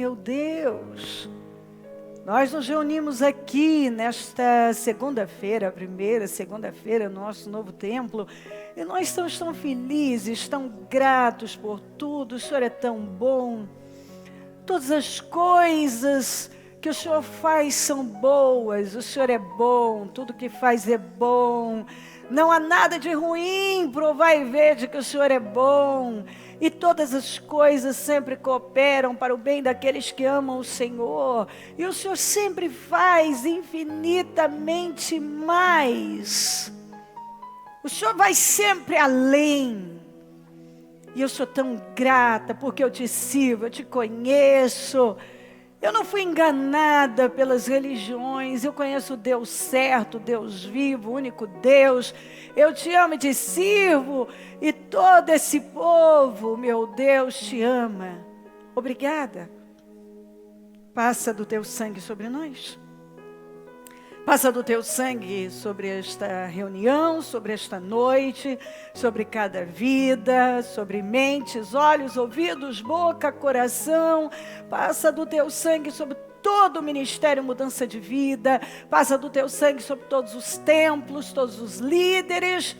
meu Deus, nós nos reunimos aqui nesta segunda-feira, primeira segunda-feira, no nosso novo templo, e nós estamos tão felizes, tão gratos por tudo. O Senhor é tão bom, todas as coisas que o Senhor faz são boas, o Senhor é bom, tudo que faz é bom, não há nada de ruim, provai e vede que o Senhor é bom, e todas as coisas sempre cooperam para o bem daqueles que amam o Senhor, e o Senhor sempre faz infinitamente mais, o Senhor vai sempre além, e eu sou tão grata porque eu te sirvo, eu te conheço. Eu não fui enganada pelas religiões, eu conheço o Deus certo, Deus vivo, o único Deus. Eu te amo e te sirvo, e todo esse povo, meu Deus, te ama. Obrigada. Passa do teu sangue sobre nós. Passa do teu sangue sobre esta reunião, sobre esta noite, sobre cada vida, sobre mentes, olhos, ouvidos, boca, coração. Passa do teu sangue sobre todo o ministério Mudança de Vida. Passa do teu sangue sobre todos os templos, todos os líderes.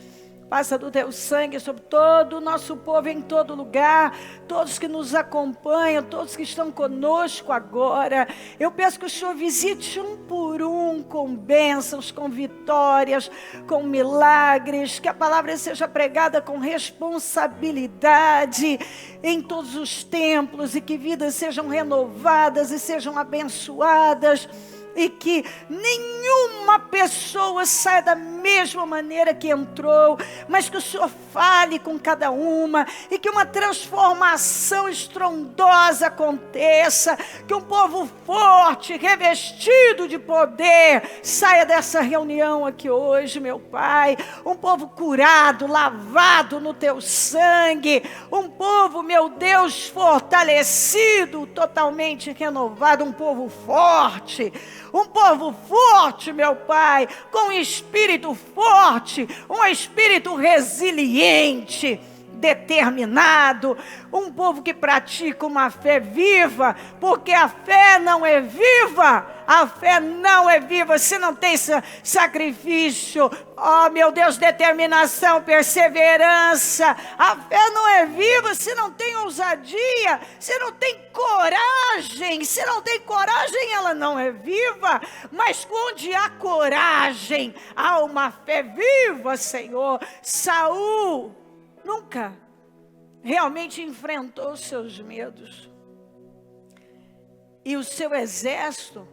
Passa do teu sangue sobre todo o nosso povo em todo lugar, todos que nos acompanham, todos que estão conosco agora. Eu peço que o Senhor visite um por um, com bênçãos, com vitórias, com milagres, que a palavra seja pregada com responsabilidade em todos os templos, e que vidas sejam renovadas e sejam abençoadas. E que nenhuma pessoa saia da mesma maneira que entrou, mas que o Senhor fale com cada uma, e que uma transformação estrondosa aconteça, que um povo forte, revestido de poder, saia dessa reunião aqui hoje, meu Pai, um povo curado, lavado no teu sangue, um povo, meu Deus, fortalecido, totalmente renovado, um povo forte, meu Pai, com um espírito forte, um espírito resiliente, determinado, um povo que pratica uma fé viva, porque a fé não é viva se não tem sacrifício, oh meu Deus, determinação, perseverança. A fé não é viva se não tem ousadia, se não tem coragem. Se não tem coragem, ela não é viva. Mas onde há coragem, há uma fé viva, Senhor. Saul nunca realmente enfrentou os seus medos, e o seu exército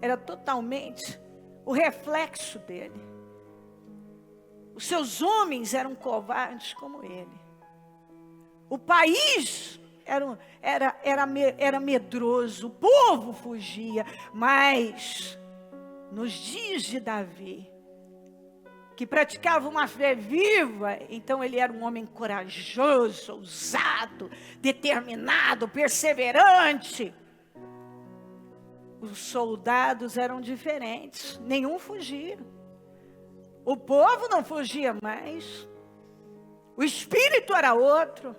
era totalmente o reflexo dele. Os seus homens eram covardes como ele. O país era medroso, o povo fugia. Mas nos dias de Davi, que praticava uma fé viva, então ele era um homem corajoso, ousado, determinado, perseverante. Os soldados eram diferentes, nenhum fugia. O povo não fugia mais. O espírito era outro.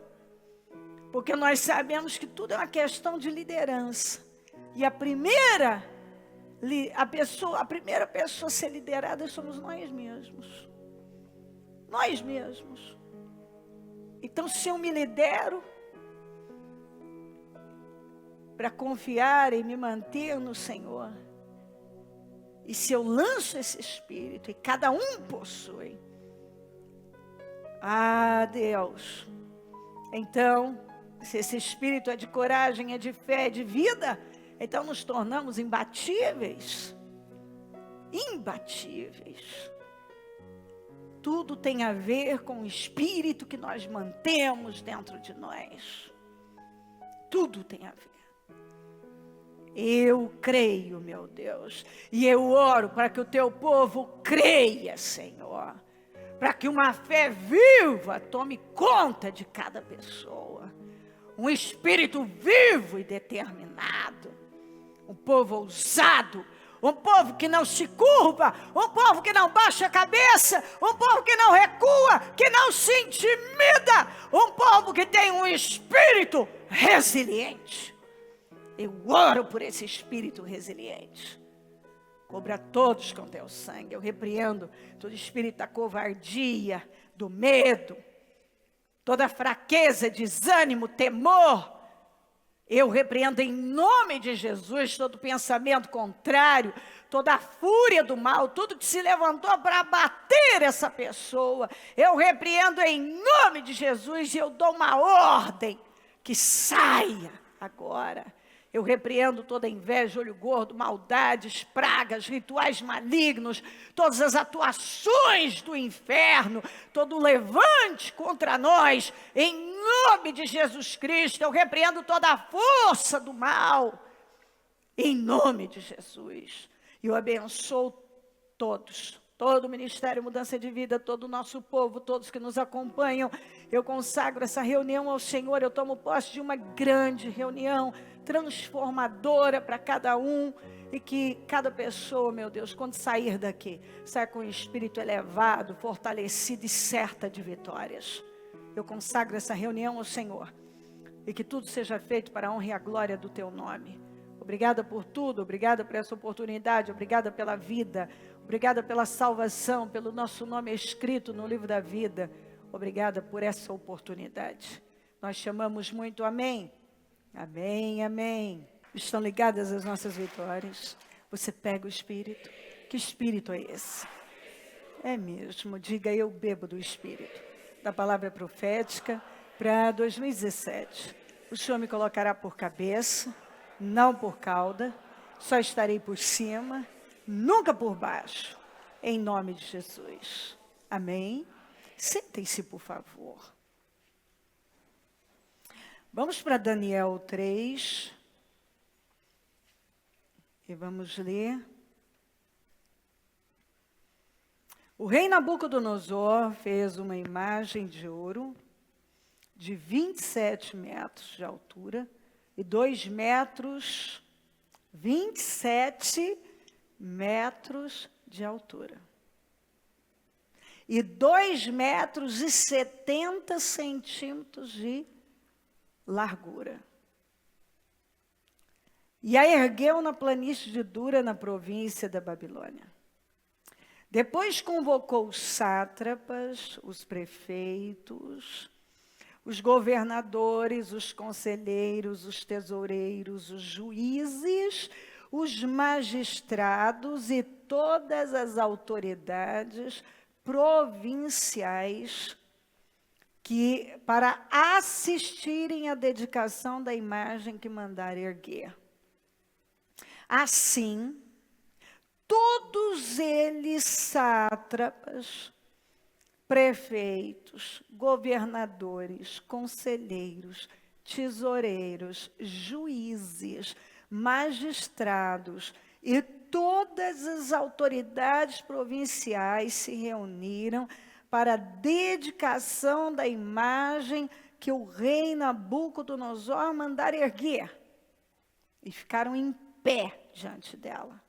Porque nós sabemos que tudo é uma questão de liderança. E a primeira pessoa a ser liderada somos nós mesmos. Nós mesmos. Então, se eu me lidero para confiar e me manter no Senhor, e se eu lanço esse espírito, e cada um possui, Deus, então, se esse espírito é de coragem, é de fé, é de vida, então nos tornamos imbatíveis. Imbatíveis. Tudo tem a ver com o espírito que nós mantemos dentro de nós. Tudo tem a ver. Eu creio, meu Deus, e eu oro para que o teu povo creia, Senhor, para que uma fé viva tome conta de cada pessoa, um espírito vivo e determinado, um povo ousado, um povo que não se curva, um povo que não baixa a cabeça, um povo que não recua, que não se intimida, um povo que tem um espírito resiliente. Eu oro por esse espírito resiliente. Cubra todos com teu sangue. Eu repreendo todo espírito da covardia, do medo, toda fraqueza, desânimo, temor. Eu repreendo em nome de Jesus todo pensamento contrário, toda a fúria do mal, tudo que se levantou para abater essa pessoa. Eu repreendo em nome de Jesus e eu dou uma ordem que saia agora. Eu repreendo toda inveja, olho gordo, maldades, pragas, rituais malignos, todas as atuações do inferno, todo o levante contra nós, em nome de Jesus Cristo. Eu repreendo toda a força do mal, em nome de Jesus. E eu abençoo todos, todo o Ministério Mudança de Vida, todo o nosso povo, todos que nos acompanham. Eu consagro essa reunião ao Senhor, eu tomo posse de uma grande reunião, transformadora para cada um, e que cada pessoa, meu Deus, quando sair daqui, saia com o espírito elevado, fortalecido e certa de vitórias. Eu consagro essa reunião ao Senhor, e que tudo seja feito para a honra e a glória do teu nome. Obrigada por tudo, obrigada por essa oportunidade, obrigada pela vida, obrigada pela salvação, pelo nosso nome escrito no livro da vida. Obrigada por essa oportunidade. Nós chamamos muito amém. Amém, amém. Estão ligadas as nossas vitórias. Você pega o Espírito. Que Espírito é esse? É mesmo, diga eu bebo do Espírito. Da palavra profética para 2017. O Senhor me colocará por cabeça, não por cauda. Só estarei por cima, nunca por baixo. Em nome de Jesus. Amém. Sentem-se, por favor. Vamos para Daniel 3. E vamos ler. O rei Nabucodonosor fez uma imagem de ouro de 27 metros de altura e 2 metros, 27 metros de altura. E 2 metros e 70 centímetros de largura. E a ergueu na planície de Dura, na província da Babilônia. Depois convocou os sátrapas, os prefeitos, os governadores, os conselheiros, os tesoureiros, os juízes, os magistrados e todas as autoridades provinciais para assistirem à dedicação da imagem que mandara erguer. Assim, todos eles, sátrapas, prefeitos, governadores, conselheiros, tesoureiros, juízes, magistrados e todas as autoridades provinciais se reuniram para a dedicação da imagem que o rei Nabucodonosor mandara erguer. E ficaram em pé diante dela.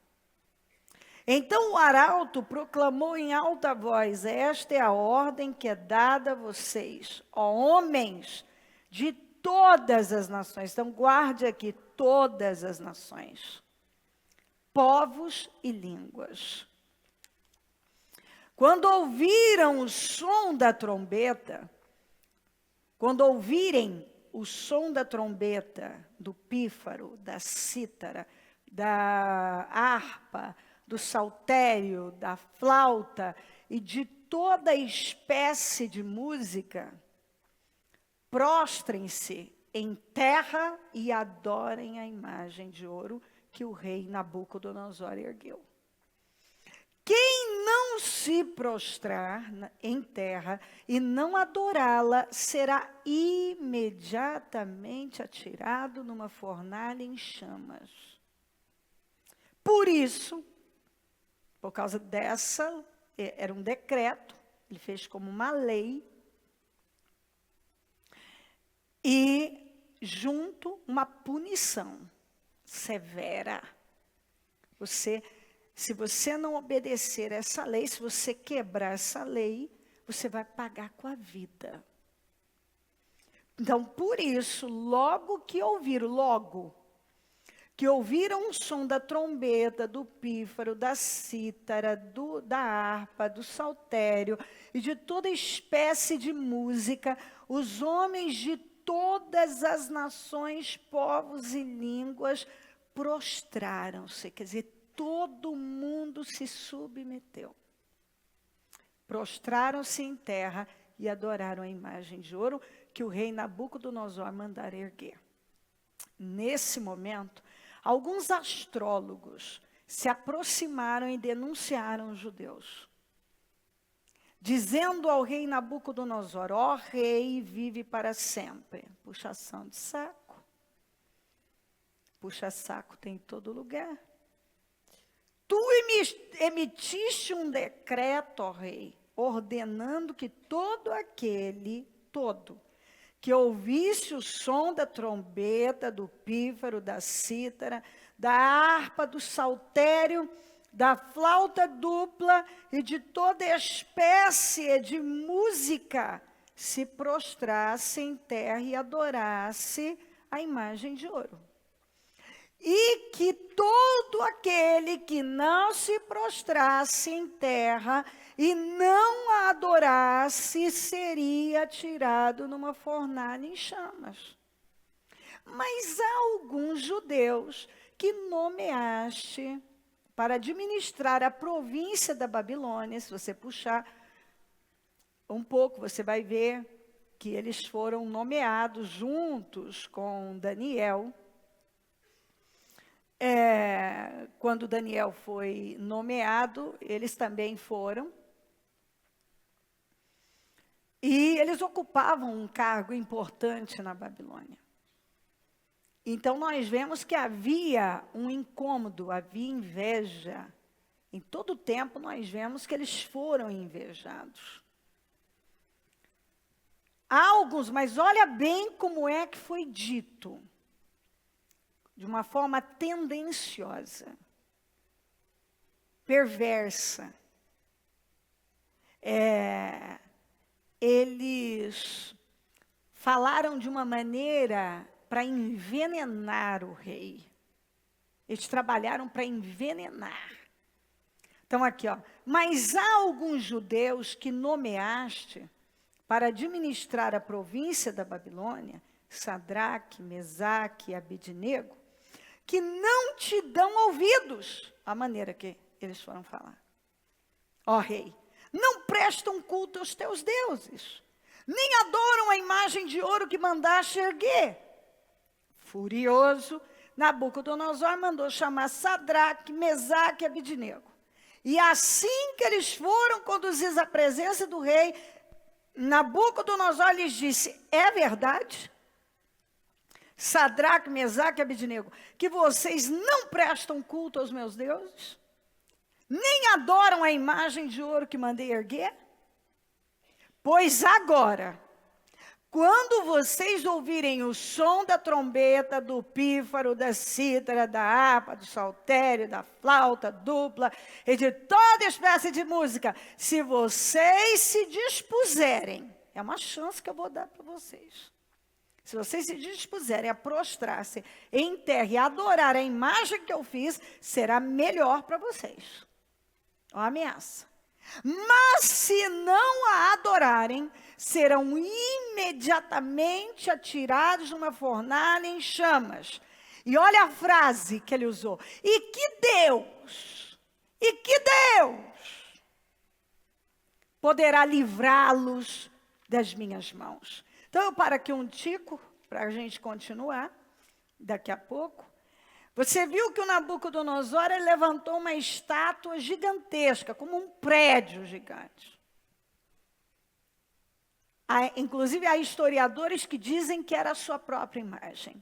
Então o arauto proclamou em alta voz: esta é a ordem que é dada a vocês, ó homens de todas as nações. Então guarde aqui, todas as nações, povos e línguas. Quando ouviram o som da trombeta, quando ouvirem o som da trombeta, do pífaro, da cítara, da harpa, do saltério, da flauta e de toda espécie de música, prostrem-se em terra e adorem a imagem de ouro que o rei Nabucodonosor ergueu. Quem não se prostrar em terra e não adorá-la, será imediatamente atirado numa fornalha em chamas. Por isso, por causa dessa, era um decreto, ele fez como uma lei, e junto uma punição severa. Se você não obedecer essa lei, se você quebrar essa lei, você vai pagar com a vida. Então, por isso, logo que ouviram, logo, que ouviram o som da trombeta, do pífaro, da cítara, da harpa, do saltério e de toda espécie de música, os homens de todas as nações, povos e línguas prostraram-se. Quer dizer, todo mundo se submeteu. Prostraram-se em terra e adoraram a imagem de ouro que o rei Nabucodonosor mandara erguer. Nesse momento, alguns astrólogos se aproximaram e denunciaram os judeus, dizendo ao rei Nabucodonosor: ó rei, vive para sempre. Puxação de saco. Puxa-saco tem em todo lugar. Tu emitiste um decreto, ó rei, ordenando que todo, que ouvisse o som da trombeta, do pífaro, da cítara, da harpa, do saltério, da flauta dupla e de toda espécie de música, se prostrasse em terra e adorasse a imagem de ouro. E que todo aquele que não se prostrasse em terra e não a adorasse seria tirado numa fornalha em chamas. Mas há alguns judeus que nomeaste para administrar a província da Babilônia. Se você puxar um pouco, você vai ver que eles foram nomeados juntos com Daniel. Quando Daniel foi nomeado, eles também foram. E eles ocupavam um cargo importante na Babilônia. Então, nós vemos que havia um incômodo, havia inveja. Em todo o tempo, nós vemos que eles foram invejados. Há alguns, mas olha bem como é que foi dito. De uma forma tendenciosa, perversa. Eles falaram de uma maneira para envenenar o rei. Eles trabalharam para envenenar. Então aqui, ó. Mas há alguns judeus que nomeaste para administrar a província da Babilônia, Sadraque, Mesaque e Abednego, que não te dão ouvidos, a maneira que eles foram falar. Ó rei, não prestam culto aos teus deuses, nem adoram a imagem de ouro que mandaste erguer. Furioso, Nabucodonosor mandou chamar Sadraque, Mesaque e Abednego. E assim que eles foram conduzidos à presença do rei, Nabucodonosor lhes disse: é verdade, Sadraque, Mesaque e Abednego, que vocês não prestam culto aos meus deuses? Nem adoram a imagem de ouro que mandei erguer? Pois agora, quando vocês ouvirem o som da trombeta, do pífaro, da cítara, da harpa, do saltério, da flauta dupla e de toda espécie de música, se vocês se dispuserem, é uma chance que eu vou dar para vocês. Se vocês se dispuserem a prostrar-se em terra e adorar a imagem que eu fiz, será melhor para vocês. Uma ameaça. Mas se não a adorarem, serão imediatamente atirados numa fornalha em chamas. E olha a frase que ele usou: e que Deus poderá livrá-los das minhas mãos. Então eu paro aqui um tico para a gente continuar daqui a pouco. Você viu que o Nabucodonosor levantou uma estátua gigantesca, como um prédio gigante. Inclusive, há historiadores que dizem que era a sua própria imagem.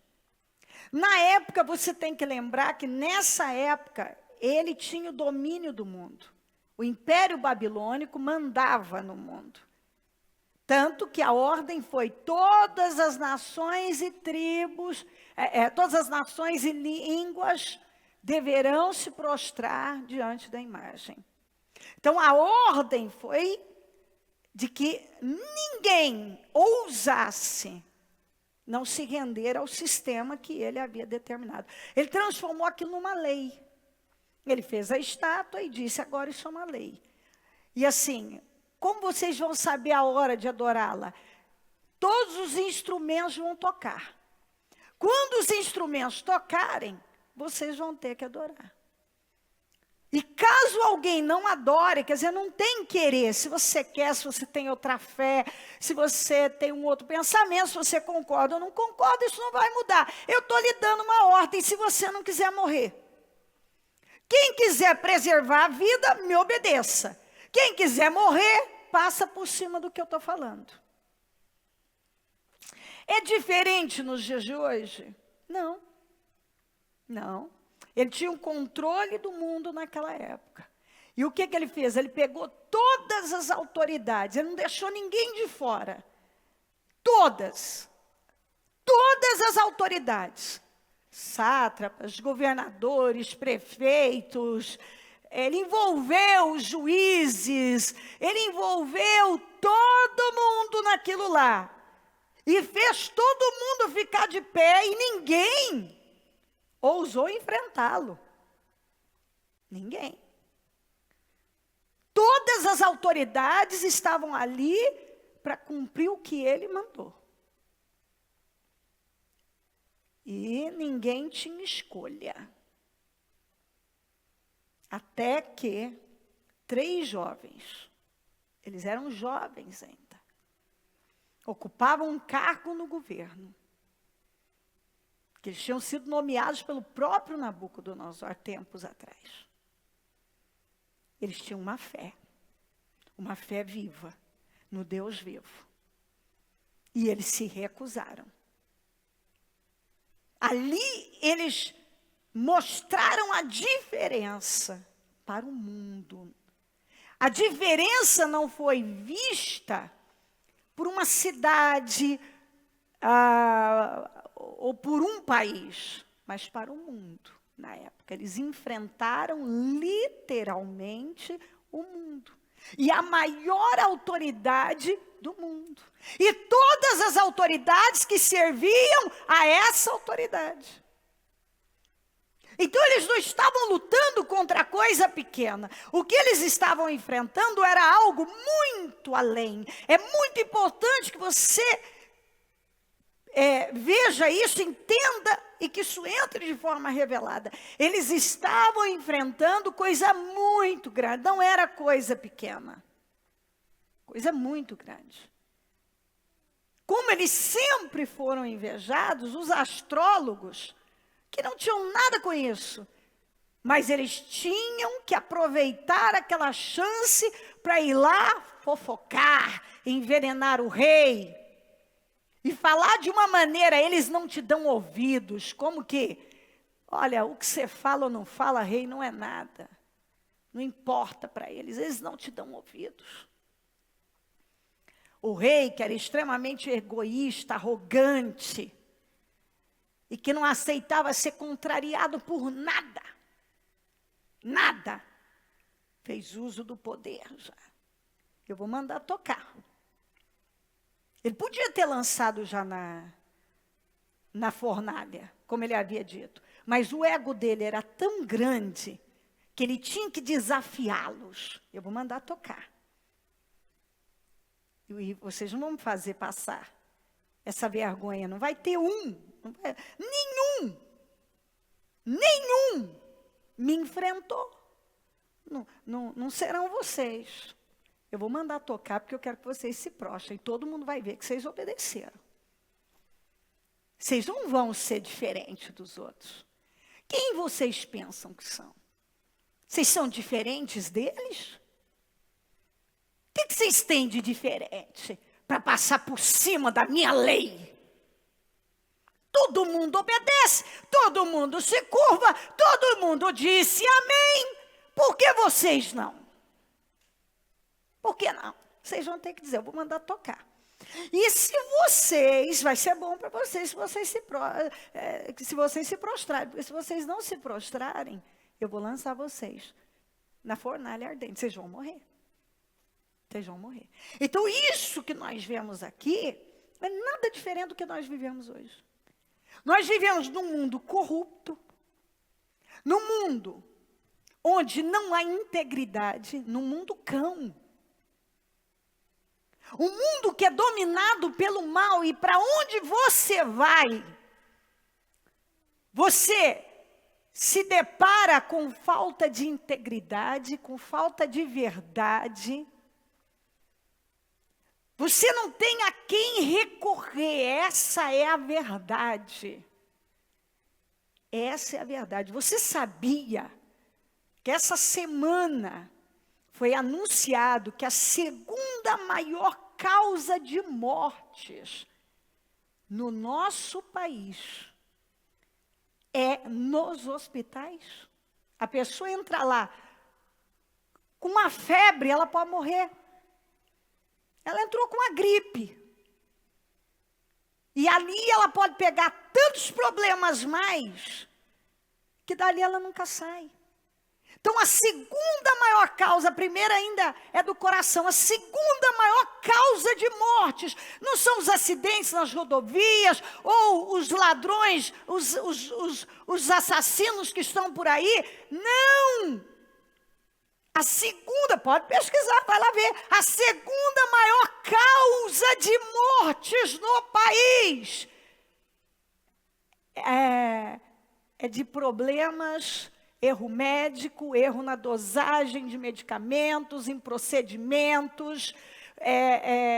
Na época, você tem que lembrar que nessa época, ele tinha o domínio do mundo. O Império Babilônico mandava no mundo. Tanto que a ordem foi: todas as nações e tribos, todas as nações e línguas deverão se prostrar diante da imagem. Então a ordem foi de que ninguém ousasse não se render ao sistema que ele havia determinado. Ele transformou aquilo numa lei. Ele fez a estátua e disse, agora isso é uma lei. E assim, como vocês vão saber a hora de adorá-la? Todos os instrumentos vão tocar. Quando os instrumentos tocarem, vocês vão ter que adorar. E caso alguém não adore, quer dizer, não tem querer, se você quer, se você tem outra fé, se você tem um outro pensamento, se você concorda ou não concorda, isso não vai mudar. Eu estou lhe dando uma ordem, se você não quiser morrer. Quem quiser preservar a vida, me obedeça. Quem quiser morrer, passa por cima do que eu estou falando. É diferente nos dias de hoje? Não. Não. Ele tinha um controle do mundo naquela época. E o que ele fez? Ele pegou todas as autoridades, ele não deixou ninguém de fora. Todas as autoridades, sátrapas, governadores, prefeitos, ele envolveu os juízes, ele envolveu todo mundo naquilo lá. E fez todo mundo ficar de pé e ninguém ousou enfrentá-lo. Ninguém. Todas as autoridades estavam ali para cumprir o que ele mandou. E ninguém tinha escolha. Até que 3 jovens, eles eram jovens ainda, ocupavam um cargo no governo, que eles tinham sido nomeados pelo próprio Nabucodonosor tempos atrás. Eles tinham uma fé viva, no Deus vivo. E eles se recusaram. Ali eles mostraram a diferença para o mundo. A diferença não foi vista por uma cidade, ou por um país, mas para o mundo, na época. Eles enfrentaram literalmente o mundo. E a maior autoridade do mundo. E todas as autoridades que serviam a essa autoridade. Então eles não estavam lutando contra coisa pequena. O que eles estavam enfrentando era algo muito além. É muito importante que você veja isso, entenda e que isso entre de forma revelada. Eles estavam enfrentando coisa muito grande, não era coisa pequena. Coisa muito grande. Como eles sempre foram invejados, os astrólogos, que não tinham nada com isso, mas eles tinham que aproveitar aquela chance para ir lá fofocar, envenenar o rei, e falar de uma maneira, eles não te dão ouvidos, como que, olha, o que você fala ou não fala, rei, não é nada, não importa para eles, eles não te dão ouvidos. O rei, que era extremamente egoísta, arrogante, e que não aceitava ser contrariado por nada, fez uso do poder já. Eu vou mandar tocar. Ele podia ter lançado já na fornalha, como ele havia dito. Mas o ego dele era tão grande que ele tinha que desafiá-los. Eu vou mandar tocar. E vocês não vão me fazer passar essa vergonha. Não vai ter nenhum me enfrentou. Não serão vocês. Eu vou mandar tocar porque eu quero que vocês se prostrem. E todo mundo vai ver que vocês obedeceram. Vocês não vão ser diferentes dos outros. Quem vocês pensam que são? Vocês são diferentes deles? O que vocês têm de diferente para passar por cima da minha lei? Todo mundo obedece, todo mundo se curva, todo mundo disse amém. Por que vocês não? Por que não? Vocês vão ter que dizer, eu vou mandar tocar. E se vocês, vai ser bom para vocês se vocês se prostrarem. Porque se vocês não se prostrarem, eu vou lançar vocês na fornalha ardente. Vocês vão morrer. Vocês vão morrer. Então isso que nós vemos aqui É nada diferente do que nós vivemos hoje. Nós vivemos num mundo corrupto, num mundo onde não há integridade, num mundo cão. Um mundo que é dominado pelo mal, e para onde você vai, você se depara com falta de integridade, com falta de verdade. Você não tem a quem recorrer, essa é a verdade. Essa é a verdade. Você sabia que essa semana foi anunciado que a segunda maior causa de mortes no nosso país é nos hospitais? A pessoa entra lá com uma febre, ela pode morrer. Ela entrou com uma gripe. E ali ela pode pegar tantos problemas mais, que dali ela nunca sai. Então a segunda maior causa, a primeira ainda é do coração, a segunda maior causa de mortes não são os acidentes nas rodovias, ou os ladrões, os assassinos que estão por aí. Não! A segunda, pode pesquisar, vai lá ver, a segunda maior causa de mortes no país é de problemas, erro médico, erro na dosagem de medicamentos, em procedimentos,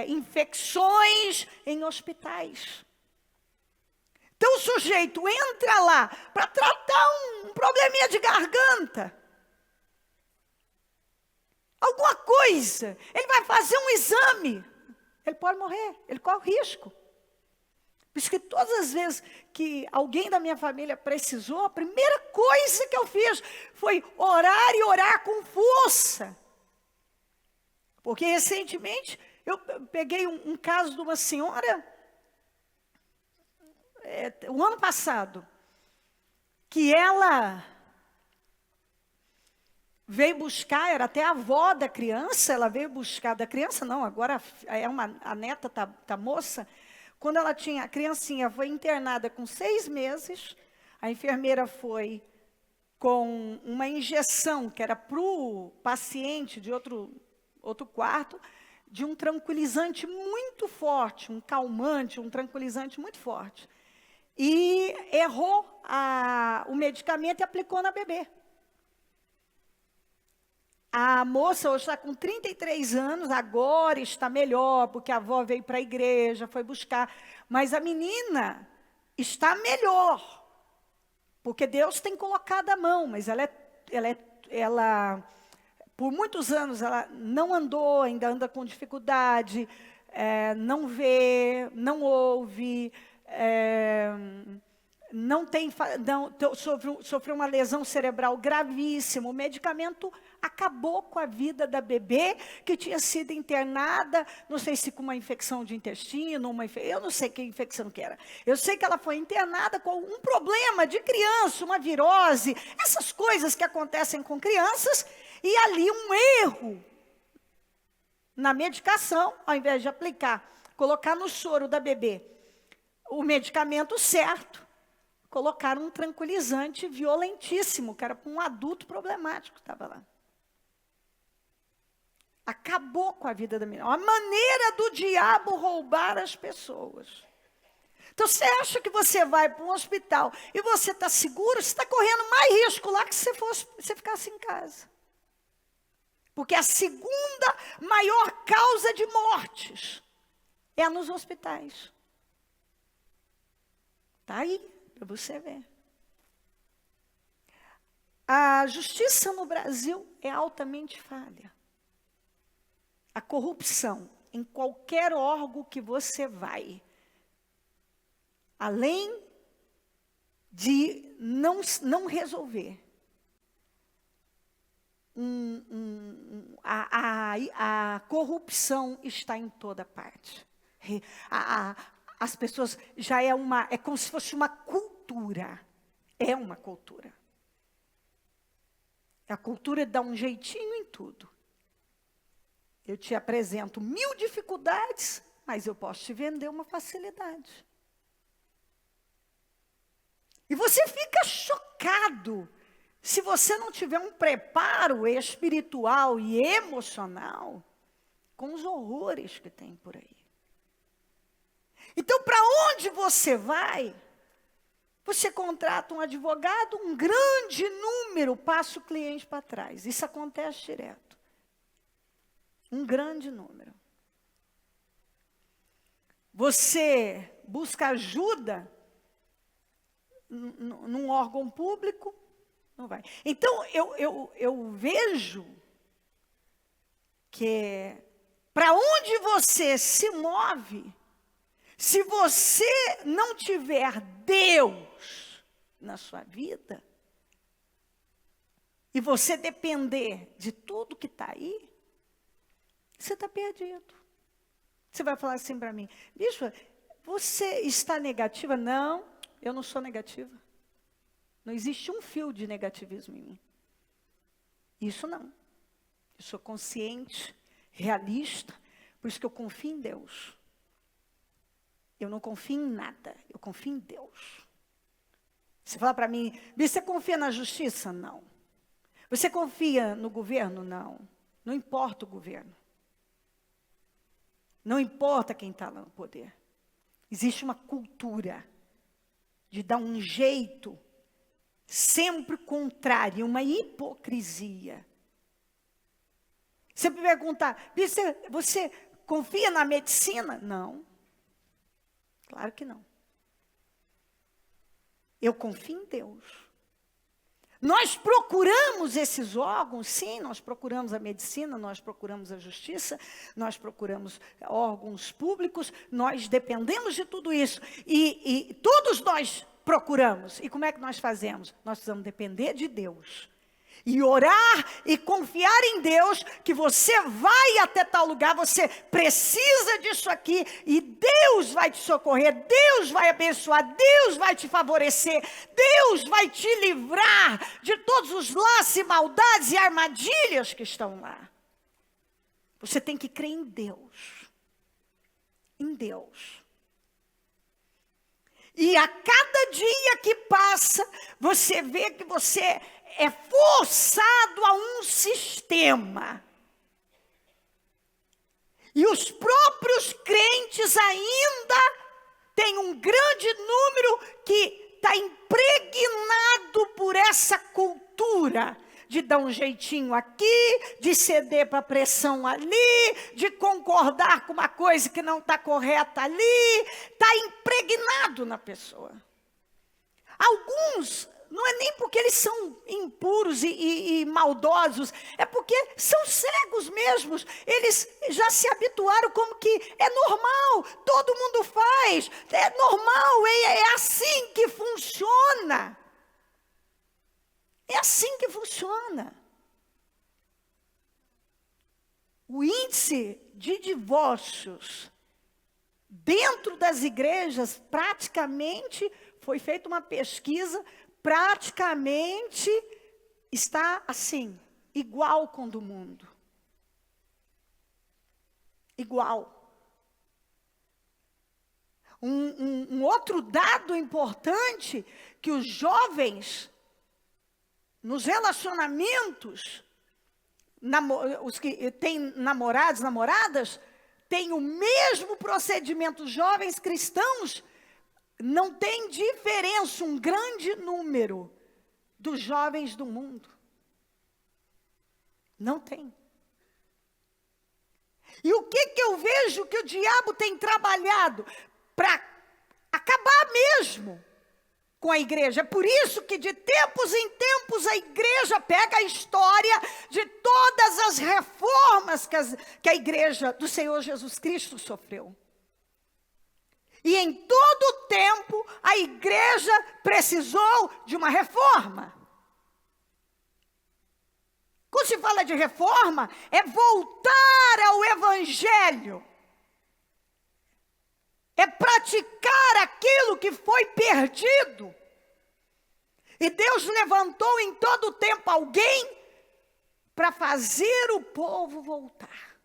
infecções em hospitais. Então o sujeito entra lá para tratar um probleminha de garganta, alguma coisa, ele vai fazer um exame, ele pode morrer, ele corre risco. Por isso que todas as vezes que alguém da minha família precisou, a primeira coisa que eu fiz foi orar, e orar com força. Porque recentemente eu peguei um caso de uma senhora, o ano passado, que ela veio buscar, era até a avó da criança, ela veio buscar, da criança não, agora a neta tá moça. Quando ela tinha, a criancinha foi internada com 6 meses, a enfermeira foi com uma injeção, que era para o paciente de outro quarto, de um tranquilizante muito forte, um calmante, um tranquilizante muito forte. E errou o medicamento e aplicou na bebê. A moça hoje está com 33 anos, agora está melhor, porque a avó veio para a igreja, foi buscar. Mas a menina está melhor, porque Deus tem colocado a mão, mas ela por muitos anos, ela não andou, ainda anda com dificuldade, não vê, não ouve, sofreu uma lesão cerebral gravíssima. O medicamento acabou com a vida da bebê, que tinha sido internada, não sei se com uma infecção de intestino, eu não sei que infecção que era. Eu sei que ela foi internada com um problema de criança, uma virose, essas coisas que acontecem com crianças, e ali um erro na medicação, ao invés de aplicar, colocar no soro da bebê o medicamento certo, colocaram um tranquilizante violentíssimo, que era para um adulto problemático que estava lá. Acabou com a vida da menina. A maneira do diabo roubar as pessoas. Então, você acha que você vai para um hospital e você está seguro, você está correndo mais risco lá que se você ficasse em casa. Porque a segunda maior causa de mortes é nos hospitais. Está aí, para você ver. A justiça no Brasil é altamente falha. A corrupção, em qualquer órgão que você vai, além de não resolver, a corrupção está em toda parte. As pessoas, é como se fosse uma cultura. É uma cultura. A cultura dá um jeitinho em tudo. Eu te apresento 1000 dificuldades, mas eu posso te vender uma facilidade. E você fica chocado se você não tiver um preparo espiritual e emocional com os horrores que tem por aí. Então, para onde você vai? Você contrata um advogado, um grande número passa o cliente para trás. Isso acontece direto. Um grande número. Você busca ajuda num órgão público, não vai. Então, eu vejo que para onde você se move, se você não tiver Deus na sua vida, e você depender de tudo que está aí, você está perdido. Você vai falar assim para mim, bicho, você está negativa? Não, eu não sou negativa. Não existe um fio de negativismo em mim. Isso não. Eu sou consciente, realista, por isso que eu confio em Deus. Eu não confio em nada, eu confio em Deus. Você fala para mim, você confia na justiça? Não. Você confia no governo? Não. Não importa o governo. Não importa quem está lá no poder. Existe uma cultura de dar um jeito sempre contrário, uma hipocrisia. Você me perguntar, você confia na medicina? Não. Claro que não. Eu confio em Deus. Nós procuramos esses órgãos, sim, nós procuramos a medicina, nós procuramos a justiça, nós procuramos órgãos públicos, nós dependemos de tudo isso. E todos nós procuramos. E como é que nós fazemos? Nós precisamos depender de Deus. E orar e confiar em Deus, que você vai até tal lugar, você precisa disso aqui, e Deus vai te socorrer, Deus vai abençoar, Deus vai te favorecer, Deus vai te livrar de todos os laços e maldades e armadilhas que estão lá. Você tem que crer em Deus. Em Deus. E a cada dia que passa, você vê que você é forçado a um sistema. E os próprios crentes ainda têm um grande número que está impregnado por essa cultura de dar um jeitinho aqui, de ceder para a pressão ali, de concordar com uma coisa que não está correta ali. Está impregnado na pessoa. Alguns, não é nem porque eles são impuros e maldosos, é porque são cegos mesmos. Eles já se habituaram como que é normal, todo mundo faz, é normal, é assim que funciona. É assim que funciona. O índice de divórcios dentro das igrejas, praticamente, foi feita uma pesquisa, praticamente está assim, igual com o do mundo. Igual. Um outro dado importante, que os jovens, nos relacionamentos, os que têm namorados, namoradas, têm o mesmo procedimento. Os jovens cristãos, não tem diferença, um grande número dos jovens do mundo. Não tem. E o que eu vejo que o diabo tem trabalhado? Para acabar mesmo com a igreja. É por isso que de tempos em tempos a igreja pega a história de todas as reformas que a igreja do Senhor Jesus Cristo sofreu. E em todo o tempo a igreja precisou de uma reforma. Quando se fala de reforma, é voltar ao evangelho. É praticar aquilo que foi perdido. E Deus levantou em todo o tempo alguém para fazer o povo voltar.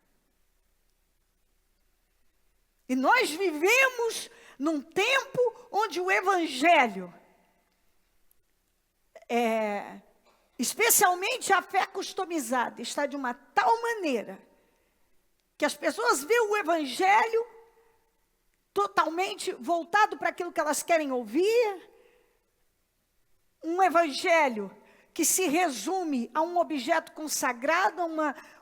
E nós vivemos num tempo onde o evangelho, especialmente a fé customizada, está de uma tal maneira que as pessoas veem o evangelho totalmente voltado para aquilo que elas querem ouvir. Um evangelho que se resume a um objeto consagrado,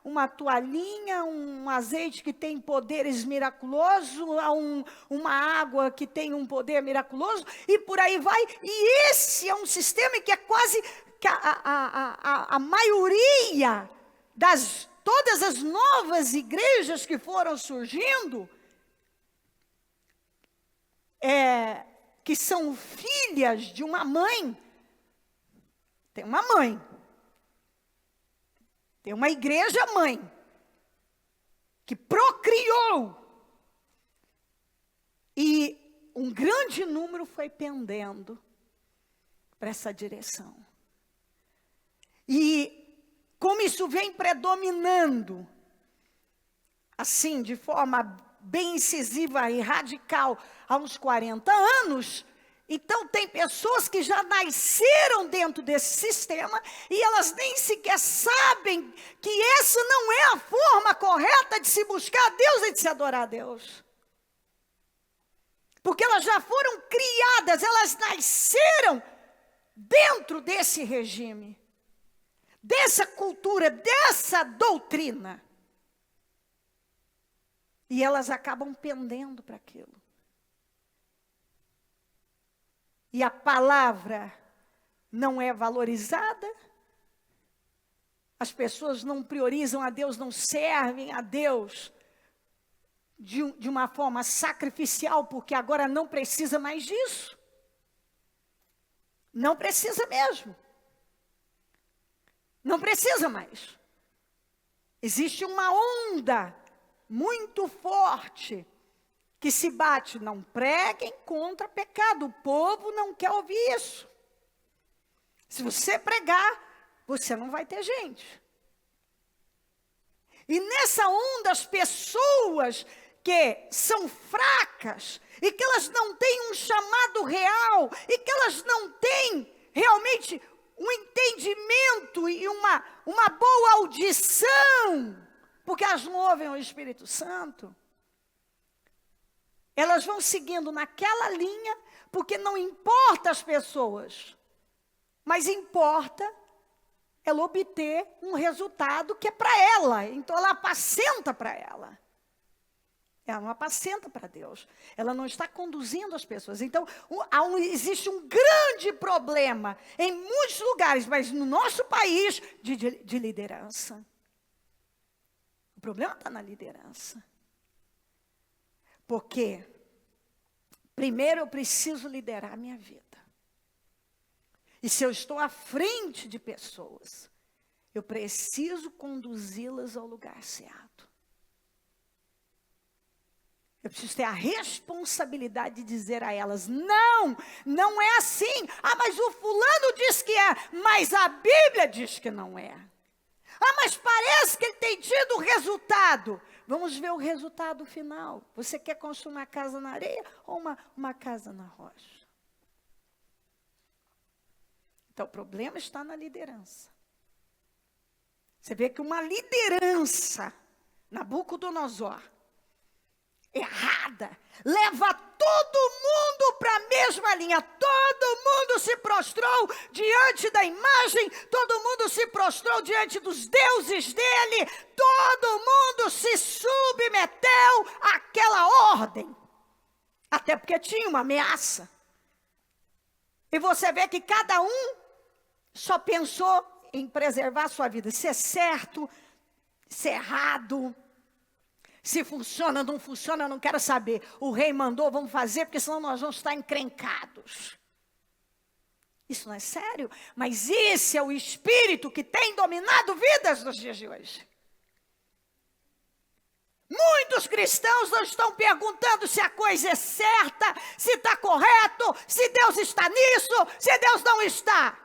uma toalhinha, um azeite que tem poderes miraculosos, a uma água que tem um poder miraculoso, e por aí vai. E esse é um sistema que é quase que a maioria das todas as novas igrejas que foram surgindo, que são filhas de uma mãe. Tem uma mãe, tem uma igreja mãe, que procriou, e um grande número foi pendendo para essa direção. E como isso vem predominando, assim, de forma bem incisiva e radical, há uns 40 anos, então tem pessoas que já nasceram dentro desse sistema e elas nem sequer sabem que essa não é a forma correta de se buscar a Deus e de se adorar a Deus. Porque elas já foram criadas, elas nasceram dentro desse regime, dessa cultura, dessa doutrina. E elas acabam pendendo para aquilo. E a palavra não é valorizada, as pessoas não priorizam a Deus, não servem a Deus de uma forma sacrificial, porque agora não precisa mais disso. Não precisa mesmo. Não precisa mais. Existe uma onda muito forte que se bate, não preguem contra pecado. O povo não quer ouvir isso. Se você pregar, você não vai ter gente. E nessa onda, as pessoas que são fracas, e que elas não têm um chamado real, e que elas não têm realmente um entendimento e uma boa audição, porque elas não ouvem o Espírito Santo, elas vão seguindo naquela linha, porque não importa as pessoas, mas importa ela obter um resultado que é para ela. Então ela apacenta para ela. Ela não apacenta para Deus. Ela não está conduzindo as pessoas. Então existe um grande problema em muitos lugares, mas no nosso país, de liderança. O problema está na liderança. Porque, primeiro eu preciso liderar a minha vida. E se eu estou à frente de pessoas, eu preciso conduzi-las ao lugar certo. Eu preciso ter a responsabilidade de dizer a elas, não é assim. Ah, mas o fulano diz que é, mas a Bíblia diz que não é. Ah, mas parece que ele tem tido resultado. Vamos ver o resultado final. Você quer construir uma casa na areia ou uma casa na rocha? Então, o problema está na liderança. Você vê que uma liderança, Nabucodonosor, errada, leva todo mundo para a mesma linha. Todo mundo se prostrou diante da imagem, todo mundo se prostrou diante dos deuses dele, todo mundo se submeteu àquela ordem, até porque tinha uma ameaça. E você vê que cada um só pensou em preservar a sua vida, se é certo, se é errado, se funciona, não funciona, eu não quero saber. O rei mandou, vamos fazer, porque senão nós vamos estar encrencados. Isso não é sério, mas esse é o espírito que tem dominado vidas nos dias de hoje. Muitos cristãos não estão perguntando se a coisa é certa, se está correto, se Deus está nisso, se Deus não está.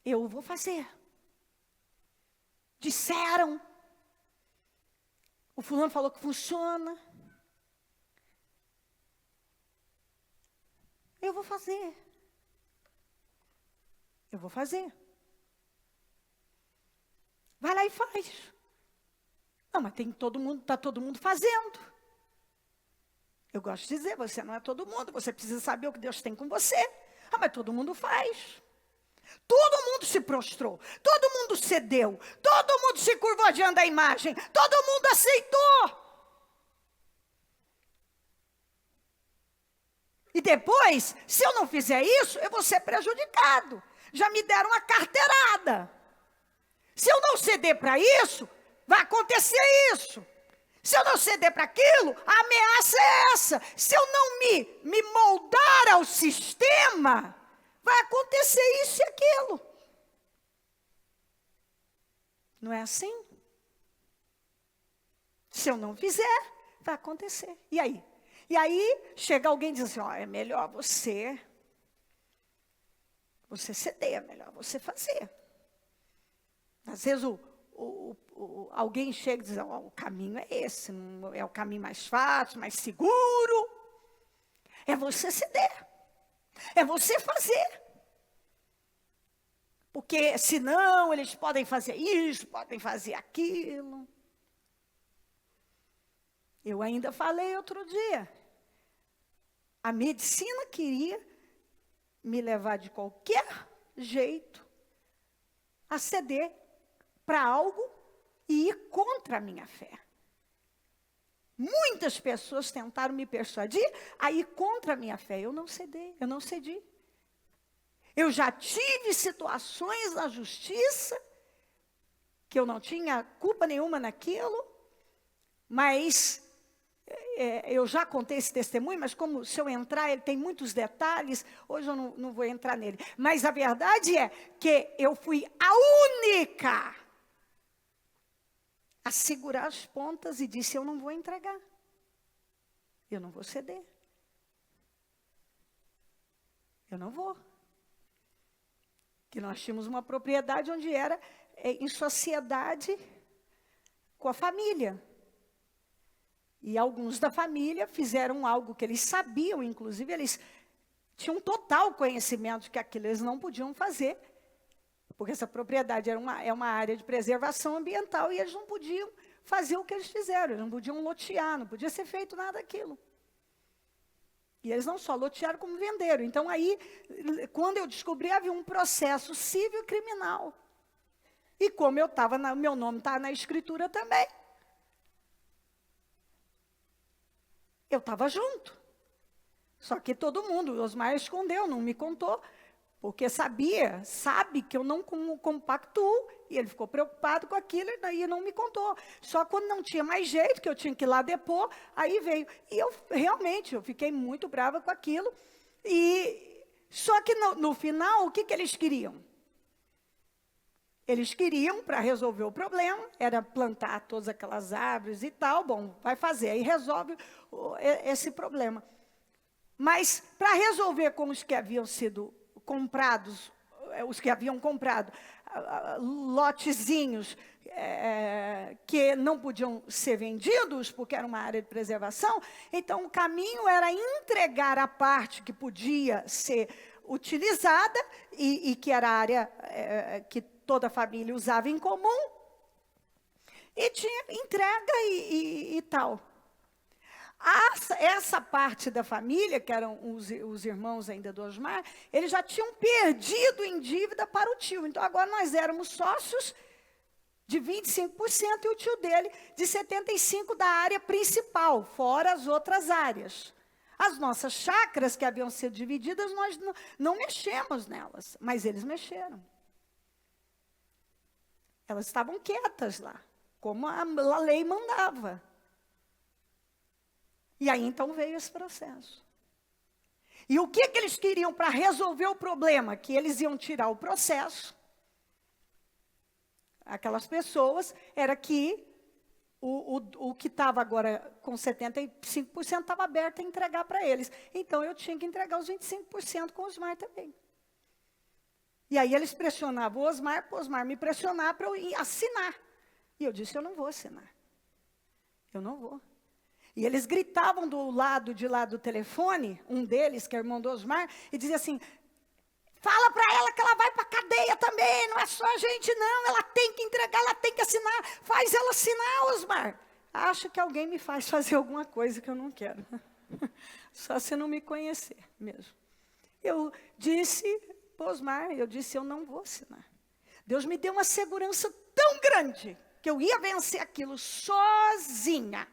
Eu vou fazer. Disseram. O fulano falou que funciona. Eu vou fazer. Eu vou fazer. Vai lá e faz. Não, mas tem todo mundo, está todo mundo fazendo. Eu gosto de dizer, você não é todo mundo, você precisa saber o que Deus tem com você. Ah, mas todo mundo faz. Todo mundo se prostrou, todo mundo cedeu, todo mundo se curvou diante da imagem, todo mundo aceitou. E depois, se eu não fizer isso, eu vou ser prejudicado. Já me deram uma carteirada. Se eu não ceder para isso, vai acontecer isso. Se eu não ceder para aquilo, a ameaça é essa. Se eu não me moldar ao sistema, vai acontecer isso e aquilo. Não é assim? Se eu não fizer, vai acontecer. E aí? E aí, chega alguém e diz assim, ó, é melhor você ceder, é melhor você fazer. Às vezes alguém chega e diz, ó, o caminho é esse, não é o caminho mais fácil, mais seguro. É você ceder. É você fazer. Porque senão eles podem fazer isso, podem fazer aquilo. Eu ainda falei outro dia. A medicina queria me levar de qualquer jeito a ceder para algo e ir contra a minha fé. Muitas pessoas tentaram me persuadir a ir contra a minha fé. Eu não cedi. Eu já tive situações na justiça que eu não tinha culpa nenhuma naquilo, mas eu já contei esse testemunho, mas como se eu entrar, ele tem muitos detalhes, hoje eu não vou entrar nele. Mas a verdade é que eu fui a única a segurar as pontas e disse, eu não vou entregar. Eu não vou ceder. Eu não vou. Que nós tínhamos uma propriedade onde era em sociedade com a família. E alguns da família fizeram algo que eles sabiam, inclusive eles tinham total conhecimento de que aquilo eles não podiam fazer, porque essa propriedade é uma área de preservação ambiental e eles não podiam fazer o que eles fizeram, eles não podiam lotear, não podia ser feito nada daquilo. E eles não só lotearam, como venderam. Então aí, quando eu descobri, havia um processo civil e criminal. E como meu nome estava na escritura também, eu estava junto. Só que todo mundo, o Osmar escondeu, não me contou, porque sabe que eu não compactuo, e ele ficou preocupado com aquilo, e daí não me contou. Só quando não tinha mais jeito, que eu tinha que ir lá depor, aí veio. E eu fiquei muito brava com aquilo, só que no final, o que eles queriam? Eles queriam, para resolver o problema, era plantar todas aquelas árvores e tal, bom, vai fazer, aí resolve esse problema. Mas, para resolver com os que haviam sido comprados, os que haviam comprado lotezinhos que não podiam ser vendidos, porque era uma área de preservação, então o caminho era entregar a parte que podia ser utilizada, e que era a área que toda a família usava em comum, e tinha entrega e tal. Essa parte da família, que eram os irmãos ainda do Osmar, eles já tinham perdido em dívida para o tio. Então, agora nós éramos sócios de 25% e o tio dele de 75% da área principal, fora as outras áreas. As nossas chácaras que haviam sido divididas, nós não mexemos nelas, mas eles mexeram. Elas estavam quietas lá, como a lei mandava. E aí, então, veio esse processo. E o que eles queriam para resolver o problema? Que eles iam tirar o processo. Aquelas pessoas, era que o que estava agora com 75% estava aberto a entregar para eles. Então, eu tinha que entregar os 25% com o Osmar também. E aí, eles pressionavam o Osmar, para o Osmar me pressionar para eu ir assinar. E eu disse, eu não vou assinar. Eu não vou. E eles gritavam do lado de lá do telefone, um deles, que é o irmão do Osmar, e dizia assim, fala para ela que ela vai para a cadeia também, não é só a gente não, ela tem que entregar, ela tem que assinar, faz ela assinar, Osmar. Acho que alguém me faz fazer alguma coisa que eu não quero. Só se não me conhecer mesmo. Eu disse, Osmar, eu não vou assinar. Deus me deu uma segurança tão grande, que eu ia vencer aquilo sozinha.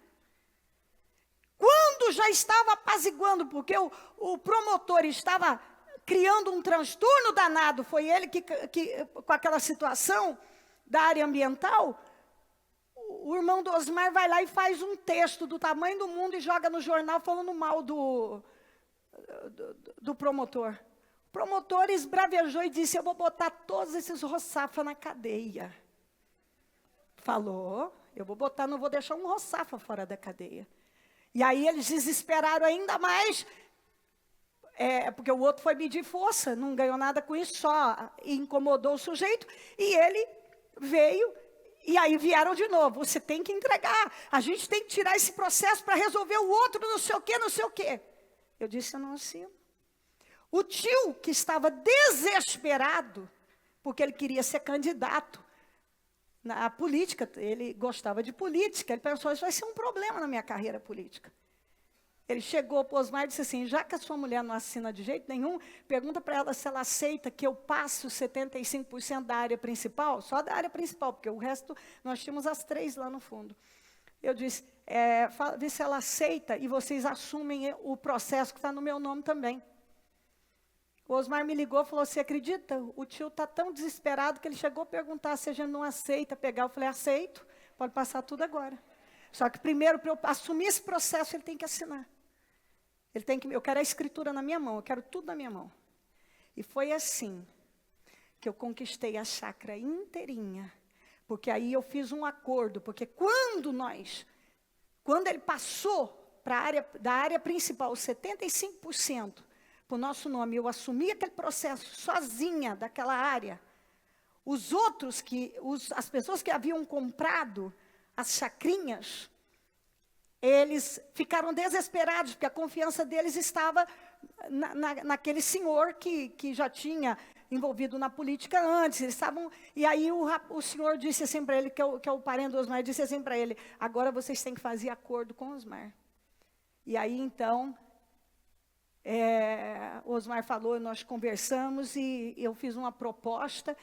Quando já estava apaziguando, porque o promotor estava criando um transtorno danado, foi ele que com aquela situação da área ambiental, o irmão do Osmar vai lá e faz um texto do tamanho do mundo e joga no jornal falando mal do promotor. O promotor esbravejou e disse, eu vou botar todos esses roçafa na cadeia. Falou, eu vou botar, não vou deixar um roçafa fora da cadeia. E aí eles desesperaram ainda mais, porque o outro foi medir força, não ganhou nada com isso, só incomodou o sujeito, e ele veio, e aí vieram de novo, você tem que entregar, a gente tem que tirar esse processo para resolver o outro, não sei o quê, não sei o quê. Eu disse, eu não assino. O tio, que estava desesperado, porque ele queria ser candidato na política, ele gostava de política, ele pensou, isso vai ser um problema na minha carreira política. Ele chegou para o Osmar e disse assim, já que a sua mulher não assina de jeito nenhum, pergunta para ela se ela aceita que eu passe os 75% da área principal, só da área principal, porque o resto, nós tínhamos as 3 lá no fundo. Eu disse, vê se ela aceita e vocês assumem o processo que está no meu nome também. O Osmar me ligou e falou, você acredita? O tio está tão desesperado que ele chegou a perguntar se a gente não aceita pegar. Eu falei, aceito, pode passar tudo agora. Só que primeiro, para eu assumir esse processo, ele tem que assinar. Eu quero a escritura na minha mão, eu quero tudo na minha mão. E foi assim que eu conquistei a chácara inteirinha. Porque aí eu fiz um acordo, porque quando ele passou da área principal, 75%, para o nosso nome, eu assumi aquele processo sozinha daquela área. Os outros, as pessoas que haviam comprado as chacrinhas, eles ficaram desesperados, porque a confiança deles estava naquele senhor que já tinha envolvido na política antes. Eles estavam, e aí o senhor disse assim para ele, que é o parente do Osmar, disse assim para ele, agora vocês têm que fazer acordo com o Osmar. E aí então, o Osmar falou, nós conversamos e eu fiz uma proposta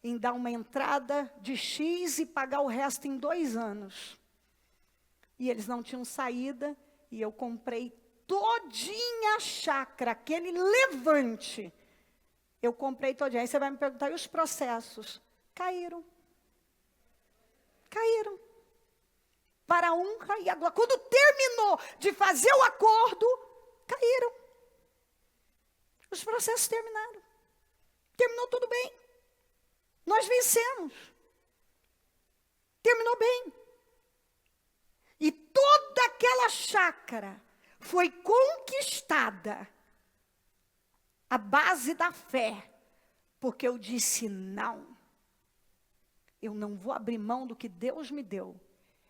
em dar uma entrada de X e pagar o resto em 2 anos. E eles não tinham saída, e eu comprei todinha a chácara, aquele levante. Eu comprei todinha. Aí você vai me perguntar, e os processos? Caíram. Caíram. Para um cair agora. Quando terminou de fazer o acordo, caíram. Os processos terminaram. Terminou tudo bem. Nós vencemos. Terminou bem. E toda aquela chácara foi conquistada à base da fé. Porque eu disse, não. Eu não vou abrir mão do que Deus me deu.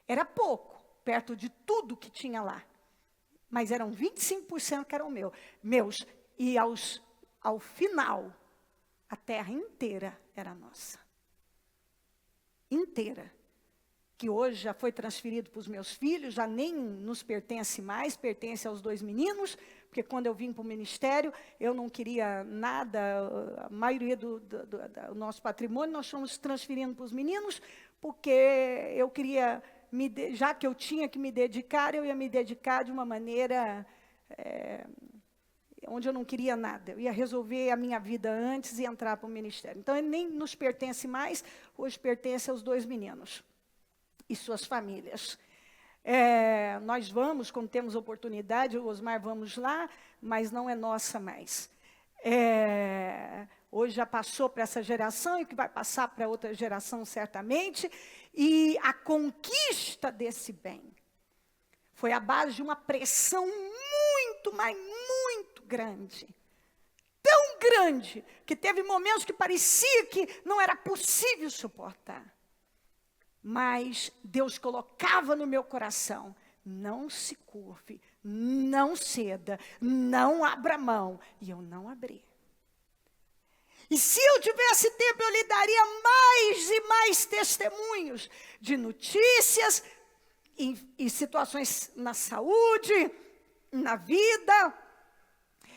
Era pouco, perto de tudo que tinha lá. Mas eram 25% que eram meus. E ao final, a terra inteira era nossa. Inteira. Que hoje já foi transferido para os meus filhos, já nem nos pertence mais, pertence aos 2 meninos, porque quando eu vim para o ministério, eu não queria nada, a maioria do nosso patrimônio nós estamos transferindo para os meninos, porque eu queria, já que eu tinha que me dedicar, eu ia me dedicar de uma maneira onde eu não queria nada. Eu ia resolver a minha vida antes e entrar para o ministério. Então, ele nem nos pertence mais, hoje pertence aos 2 meninos e suas famílias. Nós vamos, quando temos oportunidade, o Osmar, vamos lá, mas não é nossa mais. Hoje já passou para essa geração e que vai passar para outra geração certamente. E a conquista desse bem foi à base de uma pressão muito, mas muito grande. Tão grande, que teve momentos que parecia que não era possível suportar. Mas Deus colocava no meu coração: não se curve, não ceda, não abra mão. E eu não abri. E se eu tivesse tempo, eu lhe daria mais e mais testemunhos de notícias e situações na saúde, na vida,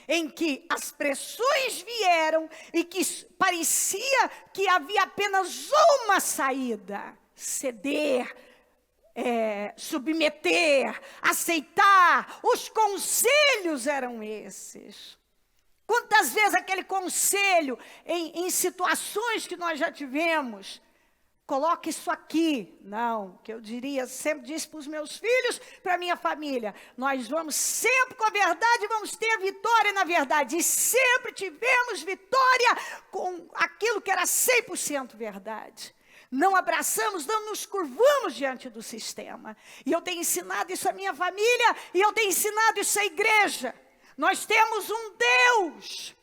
em que as pressões vieram e que parecia que havia apenas uma saída: ceder, submeter, aceitar. Os conselhos eram esses. Quantas vezes aquele conselho em situações que nós já tivemos: coloque isso aqui. Não, que eu diria, sempre disse para os meus filhos, para a minha família: nós vamos sempre com a verdade, vamos ter vitória na verdade. E sempre tivemos vitória com aquilo que era 100% verdade. Não abraçamos, não nos curvamos diante do sistema. E eu tenho ensinado isso à minha família, e eu tenho ensinado isso à igreja. Nós temos um Deus.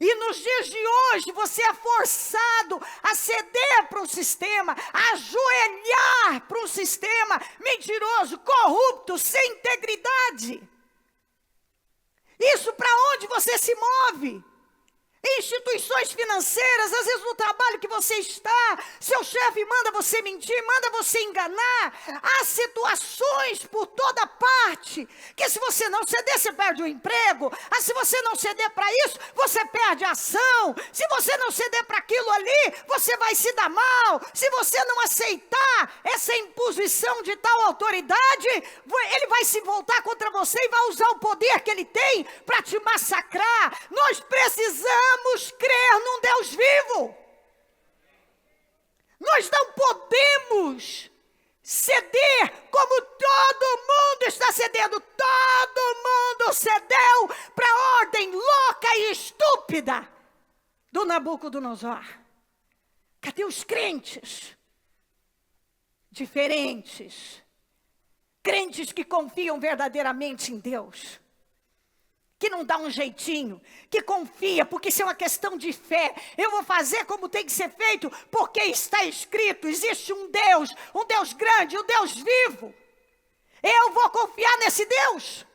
E nos dias de hoje, você é forçado a ceder para um sistema, a ajoelhar para um sistema mentiroso, corrupto, sem integridade. Isso para onde você se move? Instituições financeiras, às vezes no trabalho que você está, seu chefe manda você mentir, manda você enganar. Há situações por toda parte, que se você não ceder, você perde o emprego. Se você não ceder para isso, você perde a ação. Se você não ceder para aquilo ali, você vai se dar mal. Se você não aceitar essa imposição de tal autoridade, ele vai se voltar contra você e vai usar o poder que ele tem para te massacrar. Nós precisamos crer num Deus vivo. Nós não podemos ceder como todo mundo está cedendo. Todo mundo cedeu para a ordem louca e estúpida do Nabucodonosor. Cadê os crentes diferentes? Crentes que confiam verdadeiramente em Deus, que não dá um jeitinho, que confia, porque isso é uma questão de fé. Eu vou fazer como tem que ser feito, porque está escrito. Existe um Deus grande, um Deus vivo. Eu vou confiar nesse Deus.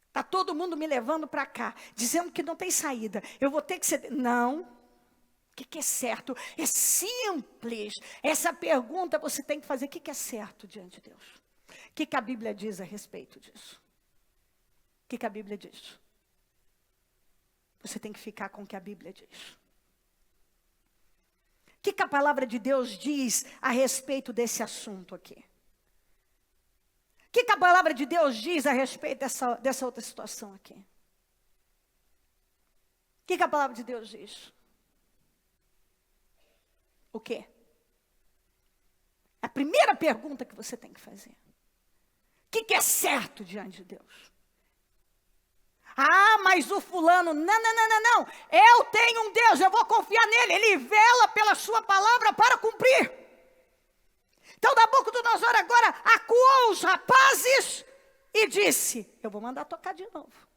Está todo mundo me levando para cá, dizendo que não tem saída. Eu vou ter que ceder. Não. O que é certo? É simples. Essa pergunta você tem que fazer: o que é certo diante de Deus? O que a Bíblia diz a respeito disso? O que a Bíblia diz? Você tem que ficar com o que a Bíblia diz. O que a palavra de Deus diz a respeito desse assunto aqui? O que a palavra de Deus diz a respeito dessa outra situação aqui? O que a palavra de Deus diz? O quê? A primeira pergunta que você tem que fazer: o que é certo diante de Deus? Ah, mas o fulano, não. Eu tenho um Deus, eu vou confiar nele. Ele vela pela sua palavra para cumprir. Então Nabucodonosor agora acuou os rapazes e disse: eu vou mandar tocar de novo.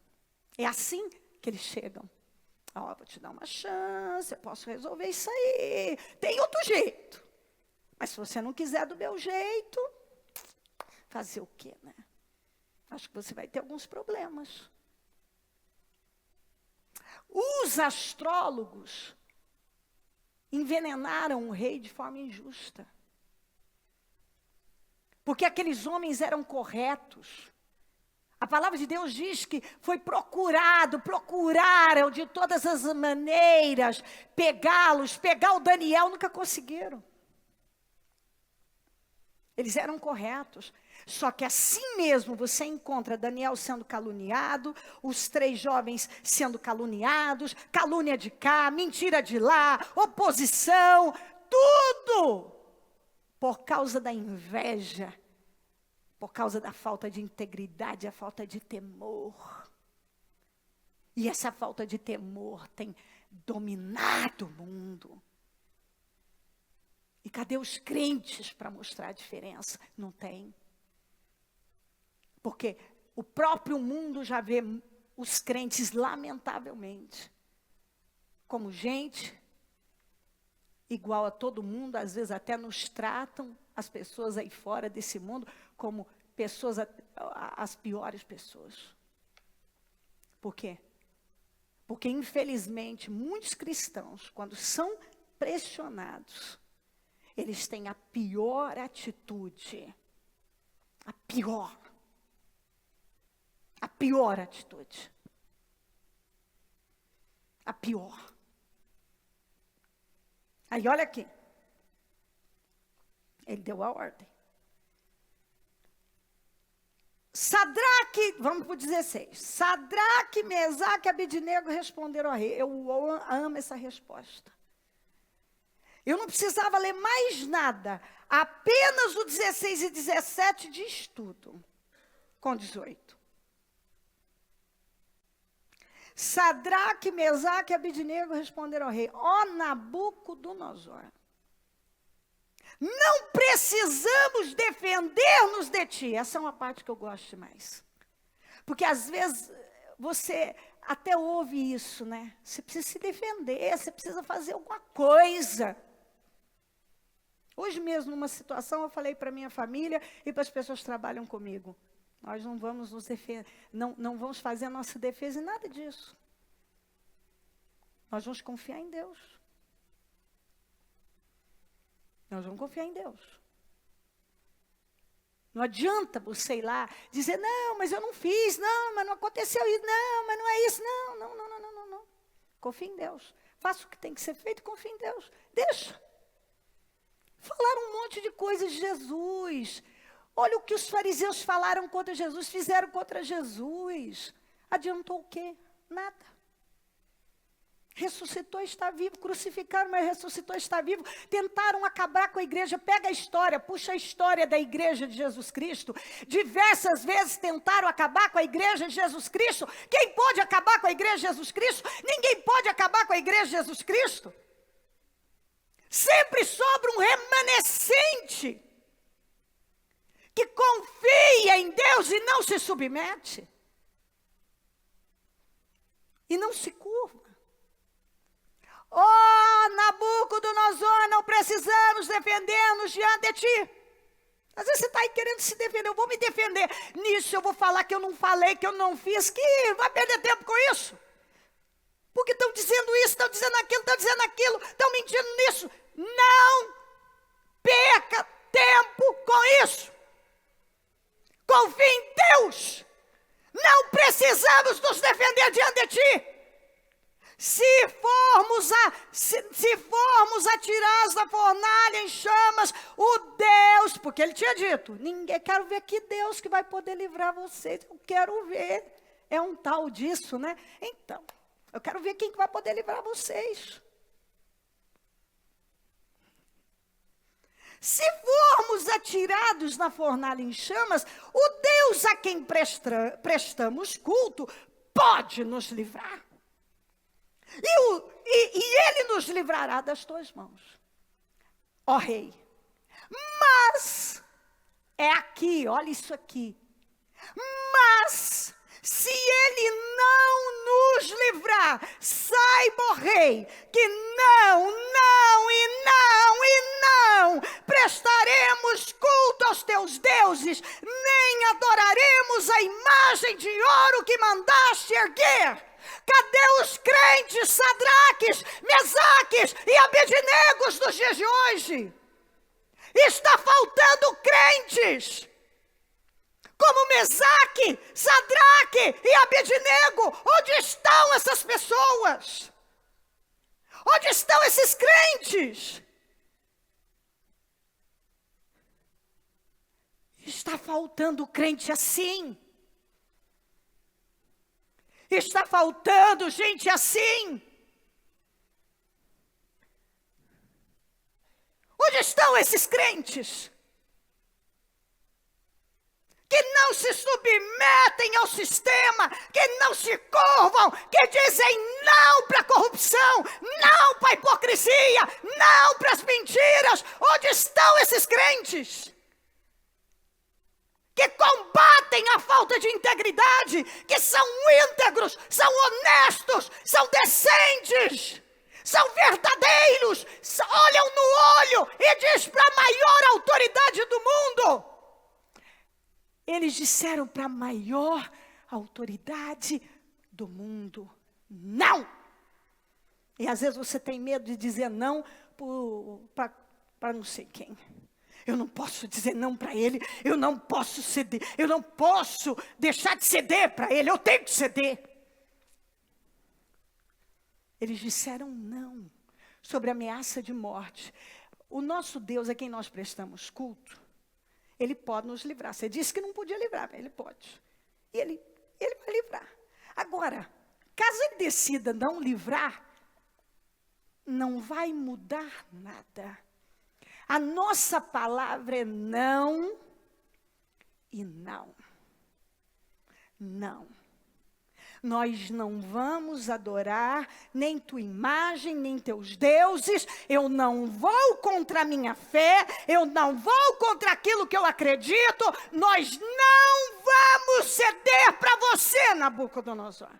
É assim que eles chegam. Vou te dar uma chance, eu posso resolver isso aí. Tem outro jeito. Mas se você não quiser do meu jeito, fazer o quê, né? Acho que você vai ter alguns problemas. Os astrólogos envenenaram o rei de forma injusta. Porque aqueles homens eram corretos. A palavra de Deus diz que foi procuraram de todas as maneiras pegar o Daniel, nunca conseguiram. Eles eram corretos. Só que assim mesmo você encontra Daniel sendo caluniado, os 3 jovens sendo caluniados, calúnia de cá, mentira de lá, oposição, tudo por causa da inveja, por causa da falta de integridade, a falta de temor. E essa falta de temor tem dominado o mundo. E cadê os crentes para mostrar a diferença? Não tem. Porque o próprio mundo já vê os crentes, lamentavelmente, como gente igual a todo mundo, às vezes até nos tratam, as pessoas aí fora desse mundo, como pessoas, as piores pessoas. Por quê? Porque, infelizmente, muitos cristãos, quando são pressionados, eles têm a pior atitude. A pior atitude. A pior. Aí, olha aqui. Ele deu a ordem. Sadraque, vamos para o 16. Sadraque, Mesaque e Abednego responderam ao rei. Eu amo essa resposta. Eu não precisava ler mais nada. Apenas o 16 e 17 diz tudo. Com 18. Sadraque, Mesaque e Abednego responderam ao rei. Ó Nabucodonosor, não precisamos defender-nos de ti. Essa é uma parte que eu gosto mais. Porque às vezes você até ouve isso, né? Você precisa se defender, você precisa fazer alguma coisa. Hoje mesmo, numa situação, eu falei para a minha família e para as pessoas que trabalham comigo. Nós não vamos nos defender, não vamos fazer a nossa defesa em nada disso. Nós vamos confiar em Deus. Nós vamos confiar em Deus. Não adianta você ir lá dizer, não, mas eu não fiz, não, mas não aconteceu isso, não, mas não é isso, não. Confie em Deus. Faça o que tem que ser feito, confie em Deus. Deixa. Falaram um monte de coisas de Jesus. Olha o que os fariseus falaram contra Jesus, fizeram contra Jesus. Adiantou o quê? Nada. Ressuscitou, está vivo, crucificaram, mas ressuscitou, está vivo. Tentaram acabar com a igreja, pega a história, puxa a história da igreja de Jesus Cristo. Diversas vezes tentaram acabar com a igreja de Jesus Cristo. Quem pode acabar com a igreja de Jesus Cristo? Ninguém pode acabar com a igreja de Jesus Cristo. Sempre sobra um remanescente que confia em Deus e não se submete. E não se curva. Oh, Nabucodonosor, não precisamos defender-nos diante de ti. Às vezes você está aí querendo se defender, eu vou me defender. Nisso eu vou falar que eu não falei, que eu não fiz, que vai perder tempo com isso. Porque estão dizendo isso, estão dizendo aquilo, estão mentindo nisso. Não perca tempo com isso. Confie em Deus. Não precisamos nos defender diante de ti. Se formos atirados da fornalha em chamas, o Deus, porque ele tinha dito, ninguém, quero ver que Deus que vai poder livrar vocês, eu quero ver, é um tal disso, né? Então, eu quero ver quem que vai poder livrar vocês. Se formos atirados na fornalha em chamas, o Deus a quem prestamos culto pode nos livrar. E ele nos livrará das tuas mãos, ó rei. Mas, é aqui, olha isso aqui. Mas, se ele não nos livrar, saiba, ó rei, que não prestaremos culto aos teus deuses, nem adoraremos a imagem de ouro que mandaste erguer. Cadê os crentes Sadraques, Mesaques e Abednegos dos dias de hoje? Está faltando crentes como Mesaque, Sadraque e Abednego. Onde estão essas pessoas? Onde estão esses crentes? Está faltando crente assim. Está faltando gente assim. Onde estão esses crentes? Que não se submetem ao sistema, que não se curvam, que dizem não para a corrupção, não para a hipocrisia, não para as mentiras. Onde estão esses crentes? Que combatem a falta de integridade, que são íntegros, são honestos, são decentes, são verdadeiros, olham no olho e diz para a maior autoridade do mundo. Eles disseram para a maior autoridade do mundo, não. E às vezes você tem medo de dizer não para não sei quem. Eu não posso dizer não para ele, eu não posso ceder, eu não posso deixar de ceder para ele, eu tenho que ceder. Eles disseram não sobre a ameaça de morte. O nosso Deus a quem nós prestamos culto, ele pode nos livrar. Você disse que não podia livrar, mas ele pode. E ele vai livrar. Agora, caso ele decida não livrar, não vai mudar nada. A nossa palavra é não e não. Não. Nós não vamos adorar nem tua imagem, nem teus deuses. Eu não vou contra a minha fé. Eu não vou contra aquilo que eu acredito. Nós não vamos ceder para você, Nabucodonosor.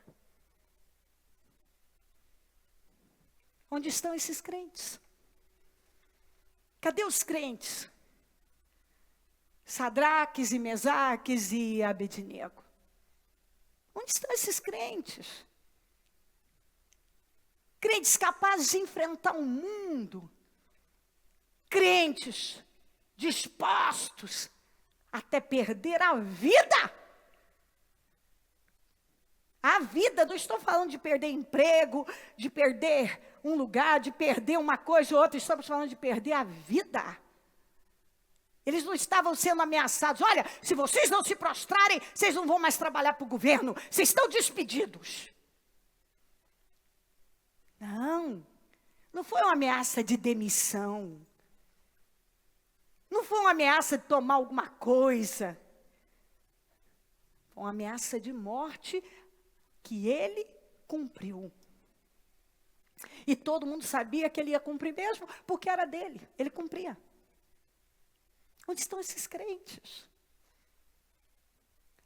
Onde estão esses crentes? Cadê os crentes? Sadraques e Mesaques e Abednego. Onde estão esses crentes? Crentes capazes de enfrentar o mundo. Crentes dispostos até perder a vida. A vida, não estou falando de perder emprego, de perder um lugar, de perder uma coisa ou outra, estamos falando de perder a vida. Eles não estavam sendo ameaçados. Olha, se vocês não se prostrarem, vocês não vão mais trabalhar para o governo. Vocês estão despedidos. Não foi uma ameaça de demissão. Não foi uma ameaça de tomar alguma coisa. Foi uma ameaça de morte que ele cumpriu. E todo mundo sabia que ele ia cumprir mesmo, porque era dele. Ele cumpria. Onde estão esses crentes?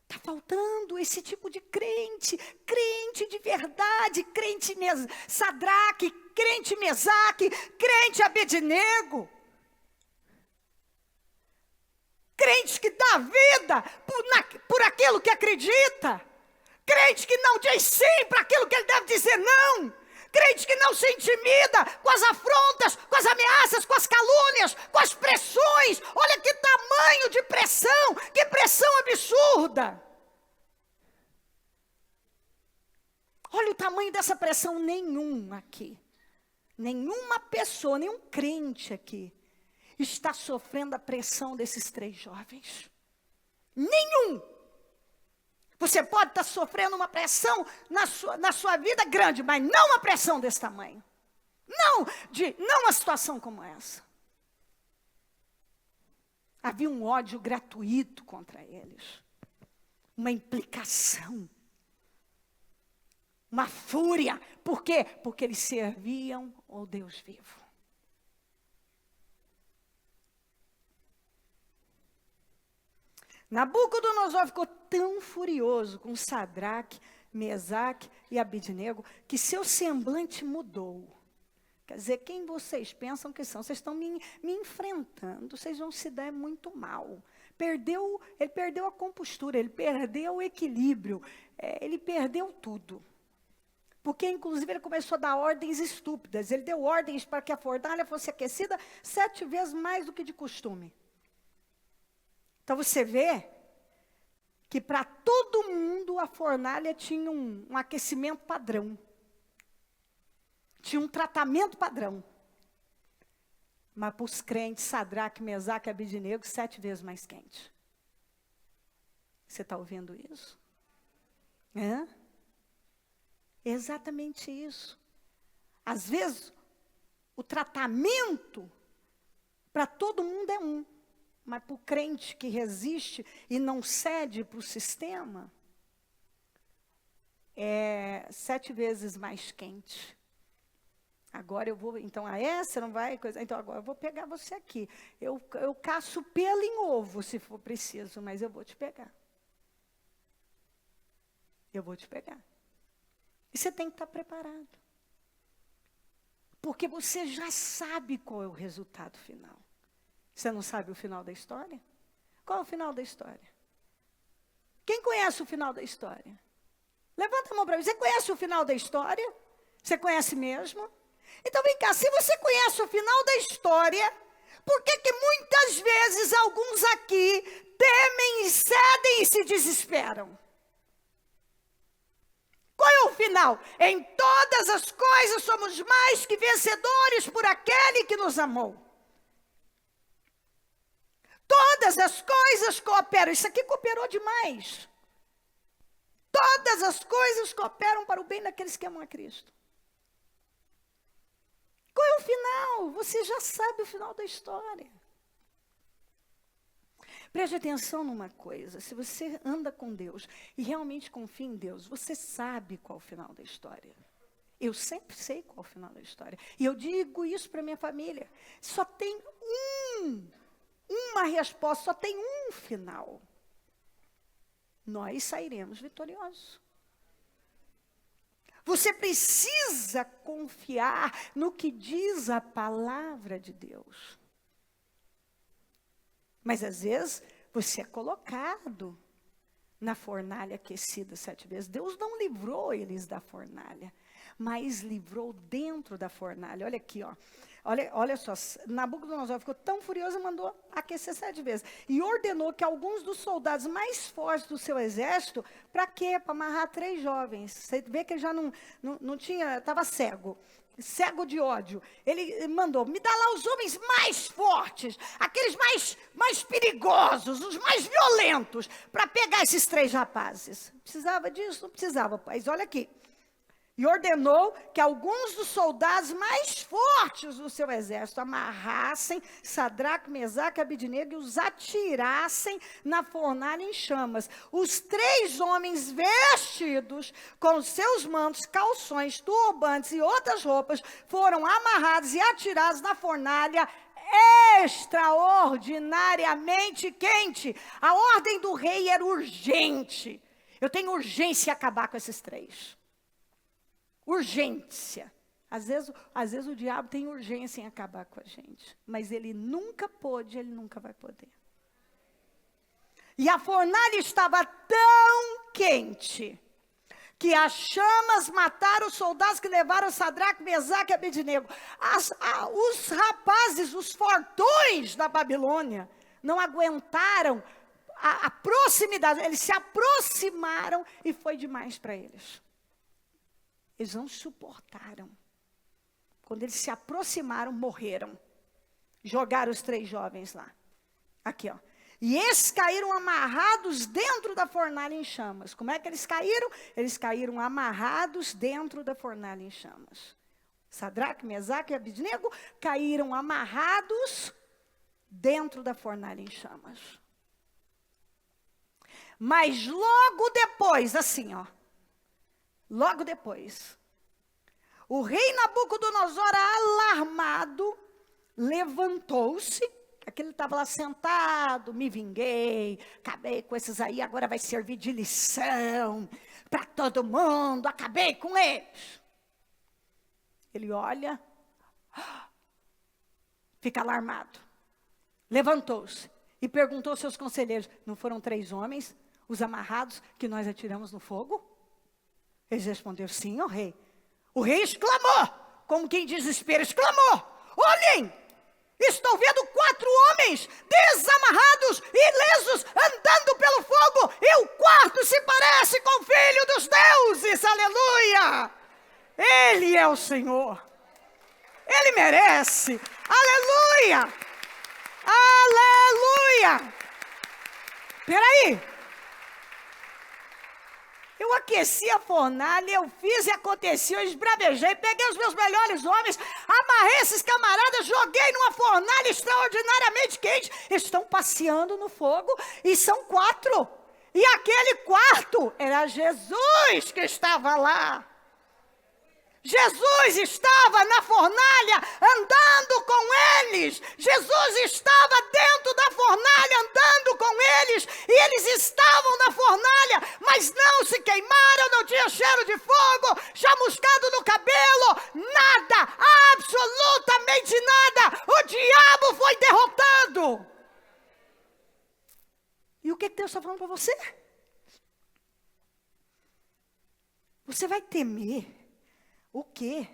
Está faltando esse tipo de crente, crente de verdade, crente Sadraque, crente Mesaque, crente Abednego. Crente que dá vida por aquilo que acredita. Crente que não diz sim para aquilo que ele deve dizer não. Crente que não se intimida com as afrontas, com as ameaças, com as calúnias, com as pressões. Olha que tamanho de pressão, que pressão absurda. Olha o tamanho dessa pressão, nenhum aqui. Nenhuma pessoa, nenhum crente aqui está sofrendo a pressão desses 3 jovens. Nenhum. Você pode estar sofrendo uma pressão na sua vida grande, mas não uma pressão desse tamanho. Não uma situação como essa. Havia um ódio gratuito contra eles. Uma implicação. Uma fúria. Por quê? Porque eles serviam ao Deus vivo. Nabucodonosor ficou tão furioso com Sadraque, Mesaque e Abednego que seu semblante mudou. Quer dizer, quem vocês pensam que são? Vocês estão me enfrentando, vocês vão se dar muito mal. Ele perdeu a compostura, ele perdeu o equilíbrio, ele perdeu tudo. Porque, inclusive, ele começou a dar ordens estúpidas. Ele deu ordens para que a fornalha fosse aquecida 7 vezes mais do que de costume. Então, você vê que para todo mundo a fornalha tinha um aquecimento padrão. Tinha um tratamento padrão. Mas para os crentes, Sadraque, Mesaque e Abednego, 7 vezes mais quente. Você está ouvindo isso? É exatamente isso. Às vezes, o tratamento para todo mundo é um. Mas para o crente que resiste e não cede para o sistema, é 7 vezes mais quente. Agora eu vou, então, você não vai, então agora eu vou pegar você aqui. Eu caço pelo em ovo, se for preciso, mas eu vou te pegar. Eu vou te pegar. E você tem que estar preparado. Porque você já sabe qual é o resultado final. Você não sabe o final da história? Qual é o final da história? Quem conhece o final da história? Levanta a mão para mim. Você conhece o final da história? Você conhece mesmo? Então vem cá, se você conhece o final da história, por que que muitas vezes alguns aqui temem e cedem e se desesperam? Qual é o final? Em todas as coisas somos mais que vencedores por aquele que nos amou. Todas as coisas cooperam. Isso aqui cooperou demais. Todas as coisas cooperam para o bem daqueles que amam a Cristo. Qual é o final? Você já sabe o final da história. Preste atenção numa coisa. Se você anda com Deus e realmente confia em Deus, você sabe qual é o final da história. Eu sempre sei qual é o final da história. E eu digo isso para minha família. Só tem uma resposta, só tem um final. Nós sairemos vitoriosos. Você precisa confiar no que diz a palavra de Deus. Mas às vezes você é colocado na fornalha aquecida 7 vezes. Deus não livrou eles da fornalha, mas livrou dentro da fornalha. Olha aqui, ó. Olha só, Nabucodonosor ficou tão furioso e mandou aquecer 7 vezes. E ordenou que alguns dos soldados mais fortes do seu exército, para quê? Para amarrar 3 jovens. Você vê que ele já não tinha, estava cego de ódio. Ele mandou, me dá lá os homens mais fortes, aqueles mais perigosos, os mais violentos, para pegar esses 3 rapazes. Precisava disso? Não precisava, mas olha aqui. E ordenou que alguns dos soldados mais fortes do seu exército amarrassem Sadraque, Mesaque e Abidnego e os atirassem na fornalha em chamas. Os 3 homens vestidos com seus mantos, calções, turbantes e outras roupas foram amarrados e atirados na fornalha extraordinariamente quente. A ordem do rei era urgente. Eu tenho urgência em acabar com esses 3. Urgência. Às vezes o diabo tem urgência em acabar com a gente. Mas ele nunca pôde, ele nunca vai poder. E a fornalha estava tão quente que as chamas mataram os soldados que levaram Sadraque, Mesaque e Abidnego. Os rapazes, os fortões da Babilônia, não aguentaram a proximidade. Eles se aproximaram e foi demais para eles. Eles não suportaram. Quando eles se aproximaram, morreram. Jogaram os 3 jovens lá. Aqui, ó. E esses caíram amarrados dentro da fornalha em chamas. Como é que eles caíram? Eles caíram amarrados dentro da fornalha em chamas. Sadraque, Mesaque e Abidnego caíram amarrados dentro da fornalha em chamas. Mas logo depois, assim, ó. Logo depois, o rei Nabucodonosor, alarmado, levantou-se. Aquele estava lá sentado, me vinguei, acabei com esses aí, agora vai servir de lição para todo mundo, acabei com eles. Ele olha, fica alarmado. Levantou-se e perguntou aos seus conselheiros, não foram 3 homens, os amarrados, que nós atiramos no fogo? Eles responderam, sim, ó rei. O rei exclamou, como quem desespera, exclamou, olhem, estou vendo 4 homens desamarrados e ilesos andando pelo fogo, e o 4º se parece com o Filho dos deuses, aleluia. Ele é o Senhor, ele merece, aleluia, aleluia. Peraí. Eu aqueci a fornalha, eu fiz e aconteceu, eu esbravejei, peguei os meus melhores homens, amarrei esses camaradas, joguei numa fornalha extraordinariamente quente. Estão passeando no fogo e são 4. E aquele 4º era Jesus que estava lá. Jesus estava na fornalha andando com eles. Jesus estava dentro da fornalha andando com eles. E eles estavam na fornalha, mas não se queimaram, não tinha cheiro de fogo, chamuscado no cabelo, nada, absolutamente foi derrotado. E o que Deus está falando para você? Você vai temer o quê?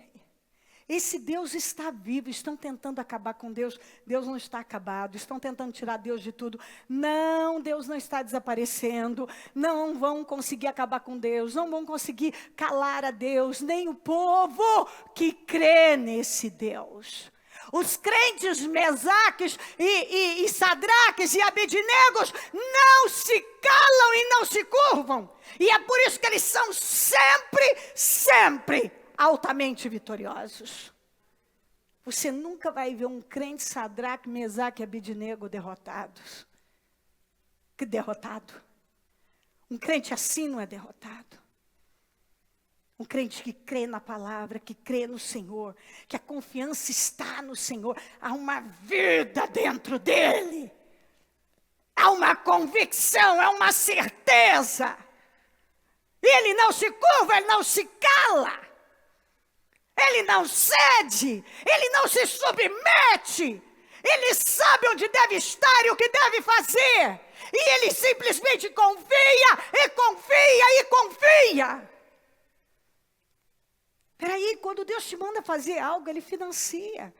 Esse Deus está vivo, estão tentando acabar com Deus. Deus não está acabado, estão tentando tirar Deus de tudo. Não, Deus não está desaparecendo. Não vão conseguir acabar com Deus, não vão conseguir calar a Deus, nem o povo que crê nesse Deus. Os crentes Mesaques e Sadraques e Abednegos não se calam e não se curvam. E é por isso que eles são sempre altamente vitoriosos. Você nunca vai ver um crente Sadraque, Mesaque e Abednego derrotados. Que derrotado. Um crente assim não é derrotado. Um crente que crê na palavra, que crê no Senhor, que a confiança está no Senhor. Há uma vida dentro dele. Há uma convicção, há uma certeza. Ele não se curva, ele não se cala. Ele não cede, ele não se submete. Ele sabe onde deve estar e o que deve fazer. E ele simplesmente confia, e confia, e confia. Peraí, quando Deus te manda fazer algo, Ele financia.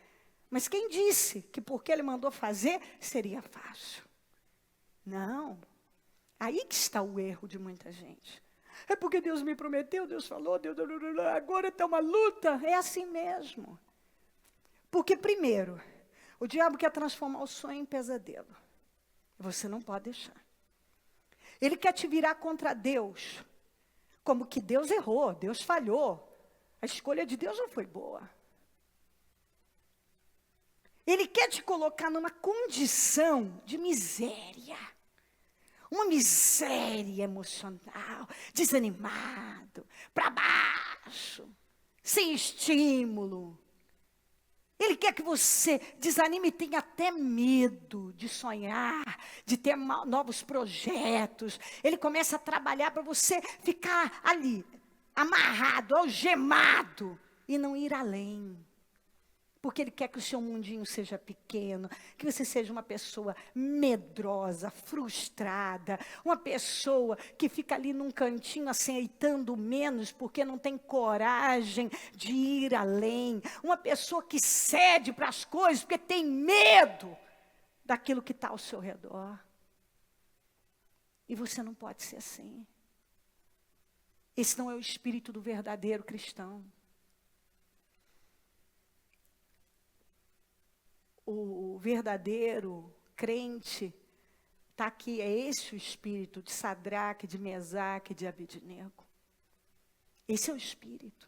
Mas quem disse que porque Ele mandou fazer, seria fácil? Não. Aí que está o erro de muita gente. É porque Deus me prometeu, Deus falou, agora está uma luta. É assim mesmo. Porque primeiro, o diabo quer transformar o sonho em pesadelo. Você não pode deixar. Ele quer te virar contra Deus. Como que Deus errou, Deus falhou. A escolha de Deus não foi boa. Ele quer te colocar numa condição de miséria. Uma miséria emocional, desanimado, para baixo, sem estímulo. Ele quer que você desanime e tenha até medo de sonhar, de ter novos projetos. Ele começa a trabalhar para você ficar ali, amarrado, algemado, e não ir além. Porque Ele quer que o seu mundinho seja pequeno, que você seja uma pessoa medrosa, frustrada, uma pessoa que fica ali num cantinho aceitando menos porque não tem coragem de ir além, uma pessoa que cede para as coisas porque tem medo daquilo que está ao seu redor. E você não pode ser assim. Esse não é o espírito do verdadeiro cristão. O verdadeiro crente está aqui, é esse o espírito de Sadraque, de Mesaque, de Abednego. Esse é o espírito.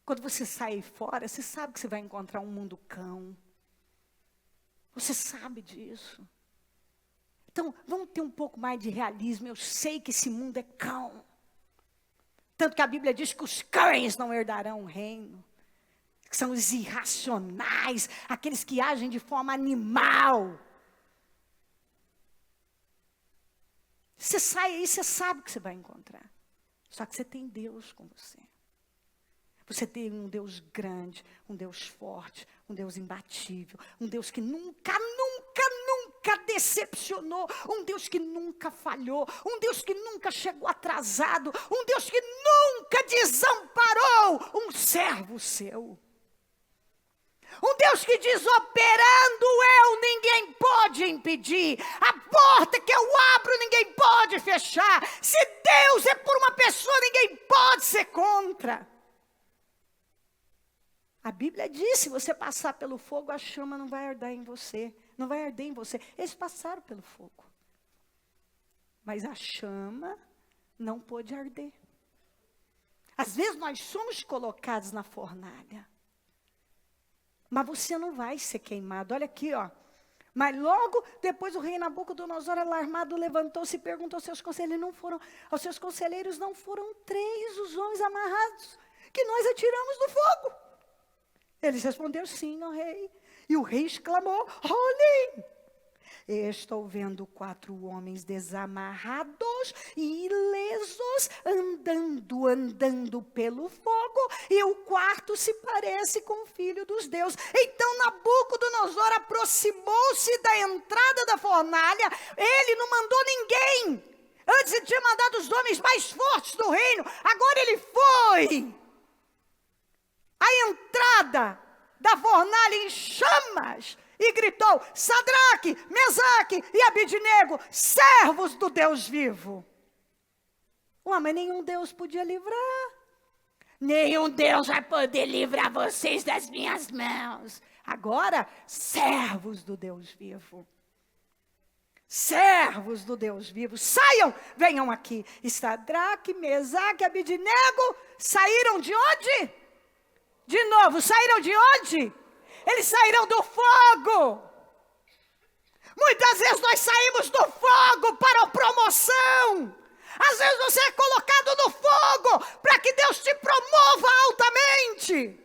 Quando você sai fora, você sabe que você vai encontrar um mundo cão. Você sabe disso. Então, vamos ter um pouco mais de realismo. Eu sei que esse mundo é cão. Tanto que a Bíblia diz que os cães não herdarão o reino. Que são os irracionais, aqueles que agem de forma animal. Você sai aí, você sabe o que você vai encontrar. Só que você tem Deus com você. Você tem um Deus grande, um Deus forte, um Deus imbatível, um Deus que nunca decepcionou, um Deus que nunca falhou, um Deus que nunca chegou atrasado, um Deus que nunca desamparou um servo seu. Um Deus que diz, operando eu, ninguém pode impedir. A porta que eu abro, ninguém pode fechar. Se Deus é por uma pessoa, ninguém pode ser contra. A Bíblia diz, se você passar pelo fogo, a chama não vai arder em você. Não vai arder em você. Eles passaram pelo fogo. Mas a chama não pôde arder. Às vezes nós somos colocados na fornalha. Mas você não vai ser queimado. Olha aqui, ó. Mas logo depois o rei Nabucodonosor, alarmado, levantou-se e perguntou aos seus conselheiros, não foram 3 os homens amarrados que nós atiramos do fogo? Eles responderam, sim, ó rei. E o rei exclamou, olhem, Estou vendo 4 homens desamarrados e ilesos, andando pelo fogo, e o quarto se parece com o Filho dos Deuses. Então Nabucodonosor aproximou-se da entrada da fornalha. Ele não mandou ninguém. Antes ele tinha mandado os homens mais fortes do reino. Agora ele foi à entrada da fornalha em chamas e gritou: Sadraque, Mesaque e Abidnego, servos do Deus vivo. Ué, mas nenhum Deus podia livrar. Nenhum Deus vai poder livrar vocês das minhas mãos. Agora, servos do Deus vivo. Servos do Deus vivo, saiam, venham aqui. Sadraque, Mesaque e Abidnego saíram de onde? De novo, saíram de onde? Eles saíram do fogo. Muitas vezes nós saímos do fogo para a promoção. Às vezes você é colocado no fogo para que Deus te promova altamente.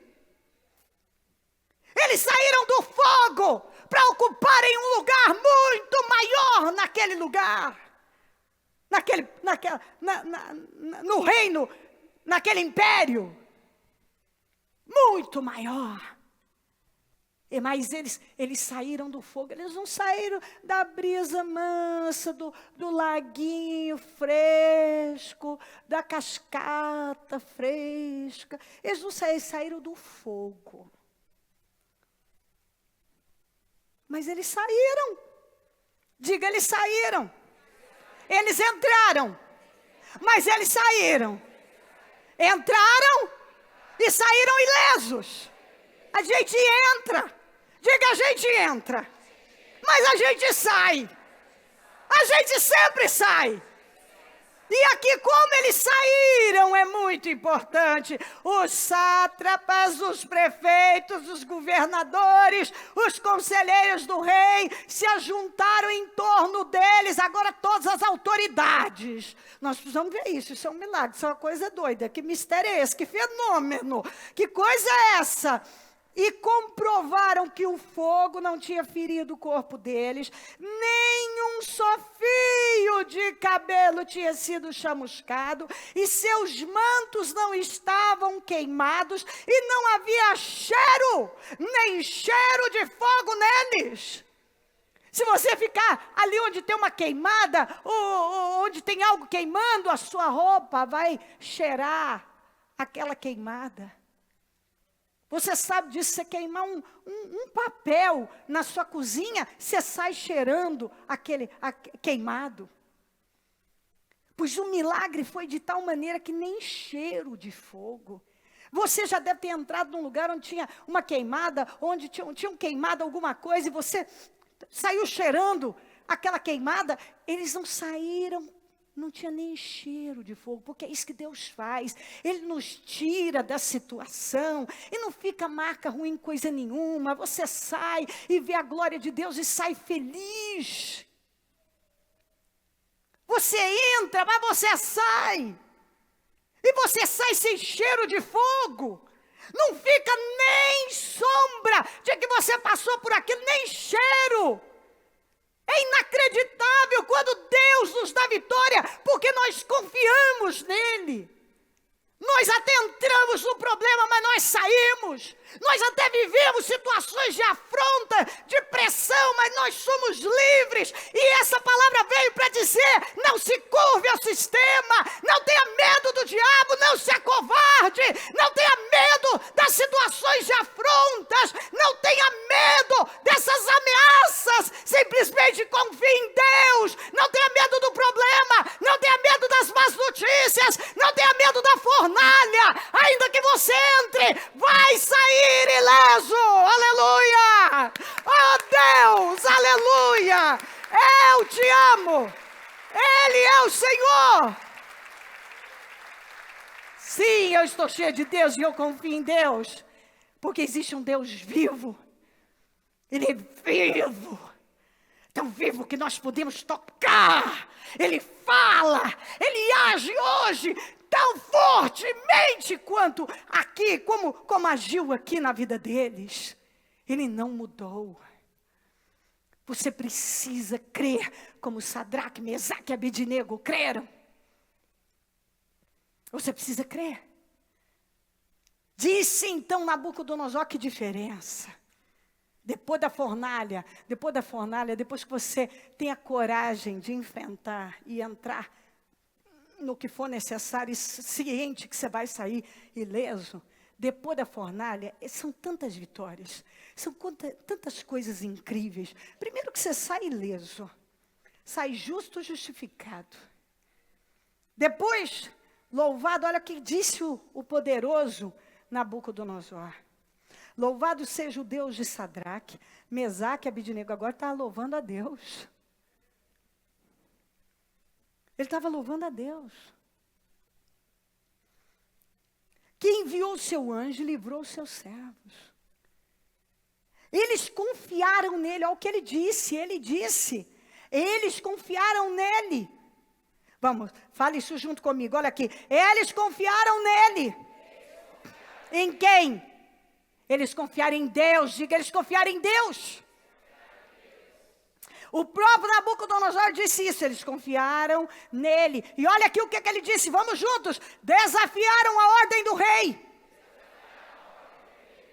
Eles saíram do fogo para ocuparem um lugar muito maior naquele lugar. No reino, naquele império. Muito maior. Mas eles saíram do fogo. Eles não saíram da brisa mansa, do laguinho fresco, da cascata fresca. Eles não saíram do fogo. Mas eles saíram. Diga, eles saíram. Eles entraram. Mas eles saíram. Entraram e saíram ilesos. A gente entra. Diga, a gente entra. Mas a gente sai. A gente sempre sai. E aqui, como eles saíram, é muito importante. Os sátrapas, os prefeitos, os governadores, os conselheiros do rei se ajuntaram em torno deles. Agora todas as autoridades. Nós precisamos ver isso. Isso é um milagre, isso é uma coisa doida. Que mistério é esse? Que fenômeno? Que coisa é essa? E comprovaram que o fogo não tinha ferido o corpo deles, nem um só fio de cabelo tinha sido chamuscado, e seus mantos não estavam queimados, e não havia cheiro, nem cheiro de fogo neles. Se você ficar ali onde tem uma queimada, ou onde tem algo queimando, a sua roupa vai cheirar aquela queimada. Você sabe disso, você queimar um papel na sua cozinha, você sai cheirando queimado. Pois o milagre foi de tal maneira que nem cheiro de fogo. Você já deve ter entrado num lugar onde tinha uma queimada, onde tinham queimado alguma coisa, e você saiu cheirando aquela queimada. Eles não saíram. Não tinha nem cheiro de fogo, porque é isso que Deus faz. Ele nos tira da situação e não fica marca ruim coisa nenhuma. Você sai e vê a glória de Deus e sai feliz. Você entra, mas você sai. E você sai sem cheiro de fogo. Não fica nem sombra de que você passou por aquilo, nem cheiro. É inacreditável quando Deus nos dá vitória, porque nós confiamos nele. Nós até entramos no problema, mas nós saímos. Nós até vivemos situações de afronta, de pressão, mas nós somos livres. E essa palavra veio para dizer: não se curve ao sistema, não tenha medo do diabo, não se acovarde, não tenha medo das situações de afrontas, não tenha medo dessas ameaças. Simplesmente confie em Deus, não tenha medo do problema, não tenha medo das más notícias, não tenha medo da fornalha. Ainda que você entre, vai sair ileso, aleluia, oh Deus, aleluia, eu te amo, Ele é o Senhor. Sim, eu estou cheia de Deus e eu confio em Deus, porque existe um Deus vivo, Ele é vivo, tão vivo que nós podemos tocar, Ele fala, Ele age hoje, tão fortemente quanto aqui, como agiu aqui na vida deles. Ele não mudou. Você precisa crer como Sadraque, Mesaque e Abednego creram. Você precisa crer. Disse então Nabucodonosor: que diferença. Depois da fornalha, depois que você tem a coragem de enfrentar e entrar no que for necessário, e ciente que você vai sair ileso, depois da fornalha, são tantas vitórias, são tantas coisas incríveis. Primeiro que você sai ileso, sai justo, justificado. Depois, louvado, olha o que disse o poderoso Nabucodonosor. Louvado seja o Deus de Sadraque, Mesaque e Abednego. Agora está louvando a Deus. Ele estava louvando a Deus. Que enviou o seu anjo e livrou os seus servos. Eles confiaram nele, olha o que ele disse. Eles confiaram nele. Vamos, fale isso junto comigo, olha aqui. Eles confiaram nele. Em quem? Eles confiaram em Deus, diga, eles confiaram em Deus. O próprio Nabucodonosor disse isso, eles confiaram nele. E olha aqui o que ele disse, vamos juntos. Desafiaram a ordem do rei.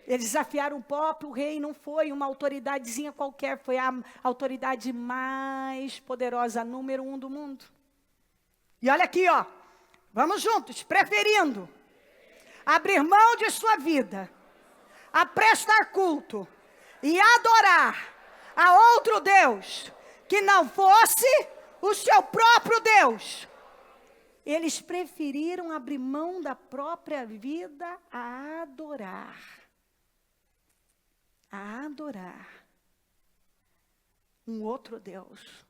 Eles desafiaram o próprio rei, não foi uma autoridadezinha qualquer, foi a autoridade mais poderosa, número 1 do mundo. E olha aqui, ó, vamos juntos, preferindo abrir mão de sua vida, a prestar culto e adorar a outro Deus, que não fosse o seu próprio Deus. Eles preferiram abrir mão da própria vida a adorar um outro Deus.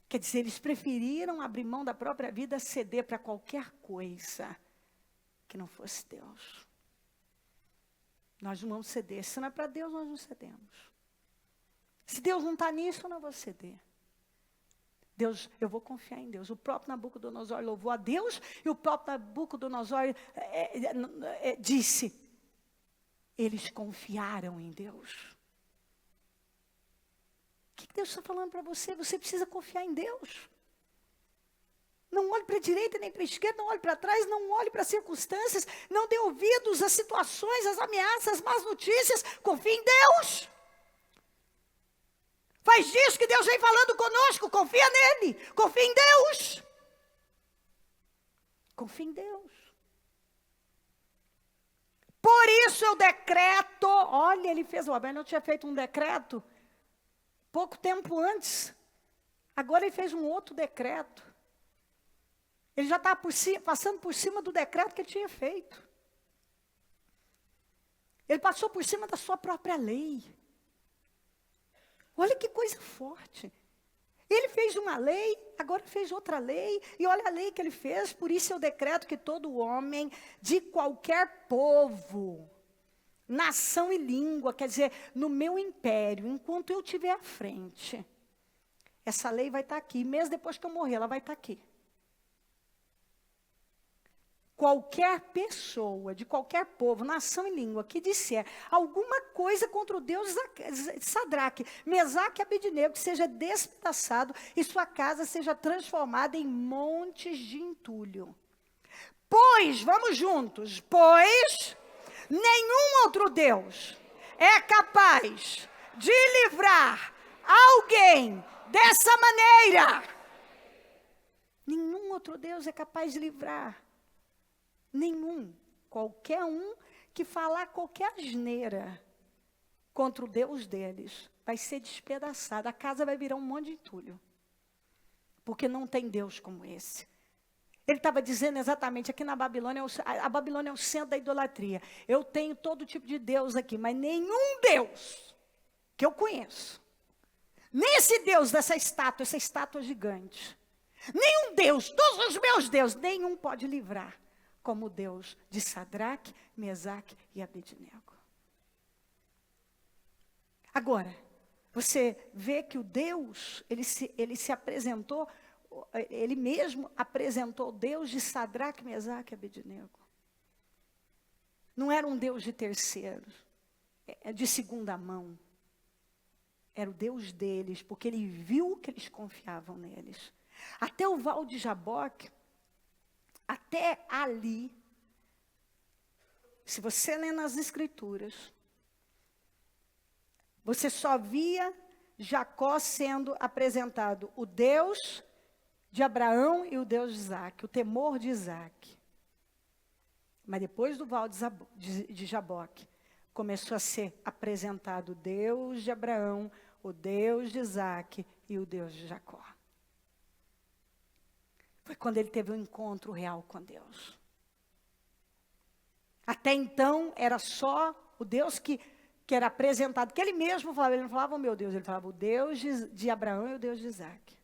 Quer dizer, eles preferiram abrir mão da própria vida a ceder para qualquer coisa que não fosse Deus. Nós não vamos ceder. Se não é para Deus, nós não cedemos. Se Deus não está nisso, eu não vou ceder. Deus, eu vou confiar em Deus. O próprio Nabucodonosor louvou a Deus e o próprio Nabucodonosor disse, eles confiaram em Deus. O que Deus está falando para você? Você precisa confiar em Deus. Não olhe para a direita nem para a esquerda, não olhe para trás, não olhe para as circunstâncias, não dê ouvidos às situações, às ameaças, às más notícias. Confie em Deus. Faz disso que Deus vem falando conosco, confia nele, confia em Deus. Confia em Deus. Por isso eu decreto, olha, ele fez, o Abel não tinha feito um decreto pouco tempo antes, agora ele fez um outro decreto. Ele já estava passando por cima do decreto que ele tinha feito. Ele passou por cima da sua própria lei. Olha que coisa forte. Ele fez uma lei, agora fez outra lei, e olha a lei que ele fez, por isso eu decreto que todo homem de qualquer povo, nação e língua, quer dizer, no meu império, enquanto eu estiver à frente, essa lei vai estar aqui, mesmo depois que eu morrer, ela vai estar aqui. Qualquer pessoa, de qualquer povo, nação e língua, que disser alguma coisa contra o Deus Sadraque, Mesaque e Abednego, que seja despedaçado e sua casa seja transformada em montes de entulho. Pois, vamos juntos, pois nenhum outro Deus é capaz de livrar alguém dessa maneira. Nenhum outro Deus é capaz de livrar. Nenhum, qualquer um que falar qualquer asneira contra o Deus deles, vai ser despedaçado, a casa vai virar um monte de entulho, porque não tem Deus como esse. Ele estava dizendo exatamente, aqui na Babilônia, a Babilônia é o centro da idolatria, eu tenho todo tipo de Deus aqui, mas nenhum Deus que eu conheço, nem esse Deus dessa estátua, essa estátua gigante, nenhum Deus, todos os meus deuses, nenhum pode livrar, como o Deus de Sadraque, Mesaque e Abednego. Agora, você vê que o Deus, ele se apresentou, ele mesmo apresentou o Deus de Sadraque, Mesaque e Abednego. Não era um Deus de terceiro, de segunda mão. era o Deus deles, porque ele viu que eles confiavam neles. Até o Val de Jaboque, até ali, se você ler nas Escrituras, você só via Jacó sendo apresentado o Deus de Abraão e o Deus de Isaac, o temor de Isaac. Mas depois do Val de Jaboque, começou a ser apresentado o Deus de Abraão, o Deus de Isaac e o Deus de Jacó. Foi quando ele teve um encontro real com Deus. Até então, era só o Deus que era apresentado, que ele mesmo falava, ele não falava o meu Deus, ele falava o Deus de Abraão e o Deus de Isaac.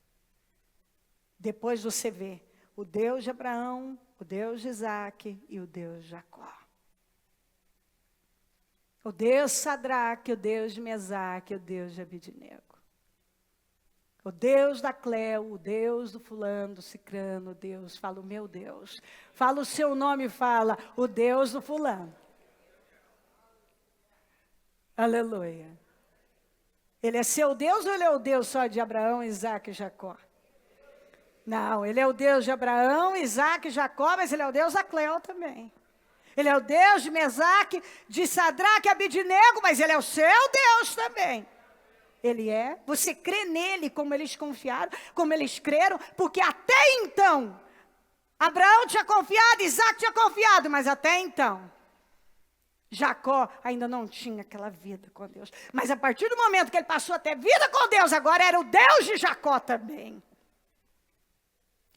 Depois você vê o Deus de Abraão, o Deus de Isaac e o Deus de Jacó. O Deus Sadraque, o Deus de Mesaque, o Deus de Abidnego. O Deus da Cleo, o Deus do fulano, do cicrano, o Deus, fala o meu Deus. Fala o seu nome e fala o Deus do fulano. Aleluia. Ele é seu Deus ou ele é o Deus só de Abraão, Isaac e Jacó? Não, ele é o Deus de Abraão, Isaac e Jacó, mas ele é o Deus da Cleo também. Ele é o Deus de Mesaque, de Sadraque e Abidnego, mas ele é o seu Deus também. Ele é. Você crê nele como eles confiaram, como eles creram, porque até então, Abraão tinha confiado, Isaac tinha confiado, mas até então, Jacó ainda não tinha aquela vida com Deus. Mas a partir do momento que ele passou a ter vida com Deus, agora era o Deus de Jacó também.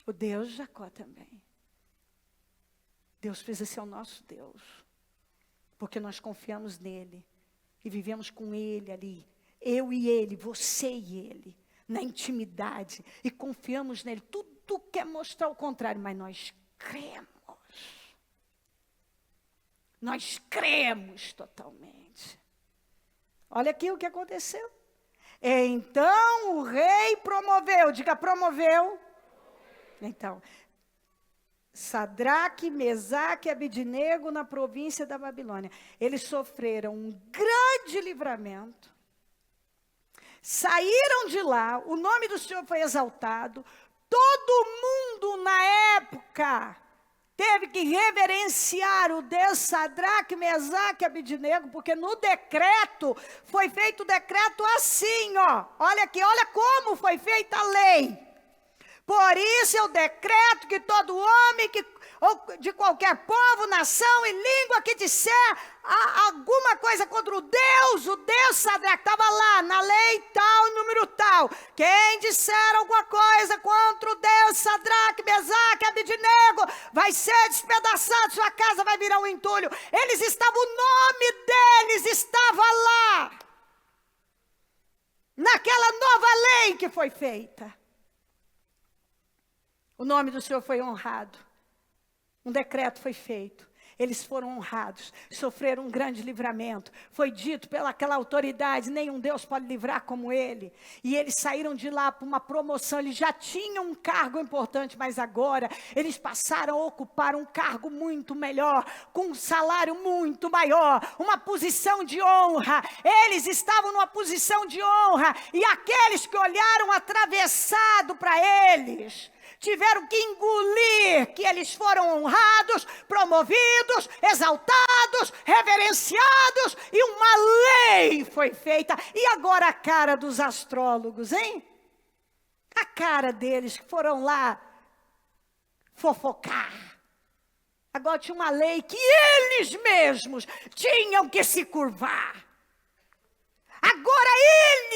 O Deus de Jacó também. Deus precisa ser o nosso Deus, porque nós confiamos nele e vivemos com ele ali, eu e ele, você e ele, na intimidade, e confiamos nele. Tudo quer mostrar o contrário, mas nós cremos. Nós cremos totalmente. Olha aqui o que aconteceu. Então o rei promoveu, diga promoveu. Então, Sadraque, Mesaque e Abidnego na província da Babilônia. Eles sofreram um grande livramento. Saíram de lá, o nome do Senhor foi exaltado. Todo mundo na época teve que reverenciar o Deus Sadraque, Mesaque e Abidnego, porque no decreto, foi feito o decreto assim, ó. Olha aqui, olha como foi feita a lei. Por isso eu decreto que todo homem, ou de qualquer povo, nação e língua que disser alguma coisa contra o Deus Sadraque, estava lá na lei tal, número tal. Quem disser alguma coisa contra o Deus Sadraque, Mesaque, Abidnego, vai ser despedaçado, sua casa vai virar um entulho. Eles estavam, o nome deles estava lá, naquela nova lei que foi feita. O nome do Senhor foi honrado. Um decreto foi feito. Eles foram honrados, sofreram um grande livramento. Foi dito pelaquela autoridade, nenhum Deus pode livrar como ele. E eles saíram de lá para uma promoção. Eles já tinham um cargo importante, mas agora eles passaram a ocupar um cargo muito melhor, com um salário muito maior, uma posição de honra. Eles estavam numa posição de honra, e aqueles que olharam atravessado para eles tiveram que engolir que eles foram honrados, promovidos, exaltados, reverenciados, e uma lei foi feita. E agora a cara dos astrólogos, hein? A cara deles que foram lá fofocar. Agora tinha uma lei que eles mesmos tinham que se curvar. Agora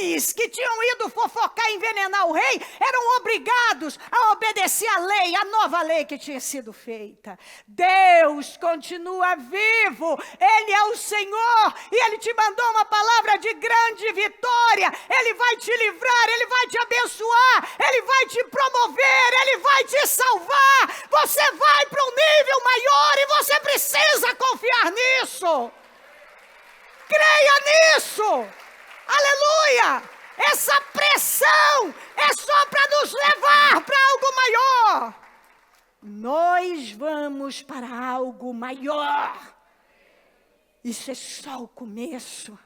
eles que tinham ido fofocar e envenenar o rei, eram obrigados a obedecer a lei, a nova lei que tinha sido feita. Deus continua vivo, Ele é o Senhor, e Ele te mandou uma palavra de grande vitória. Ele vai te livrar, Ele vai te abençoar, Ele vai te promover, Ele vai te salvar. Você vai para um nível maior e você precisa confiar nisso. Creia nisso. Aleluia! Essa pressão é só para nos levar para algo maior. Nós vamos para algo maior. Isso é só o começo.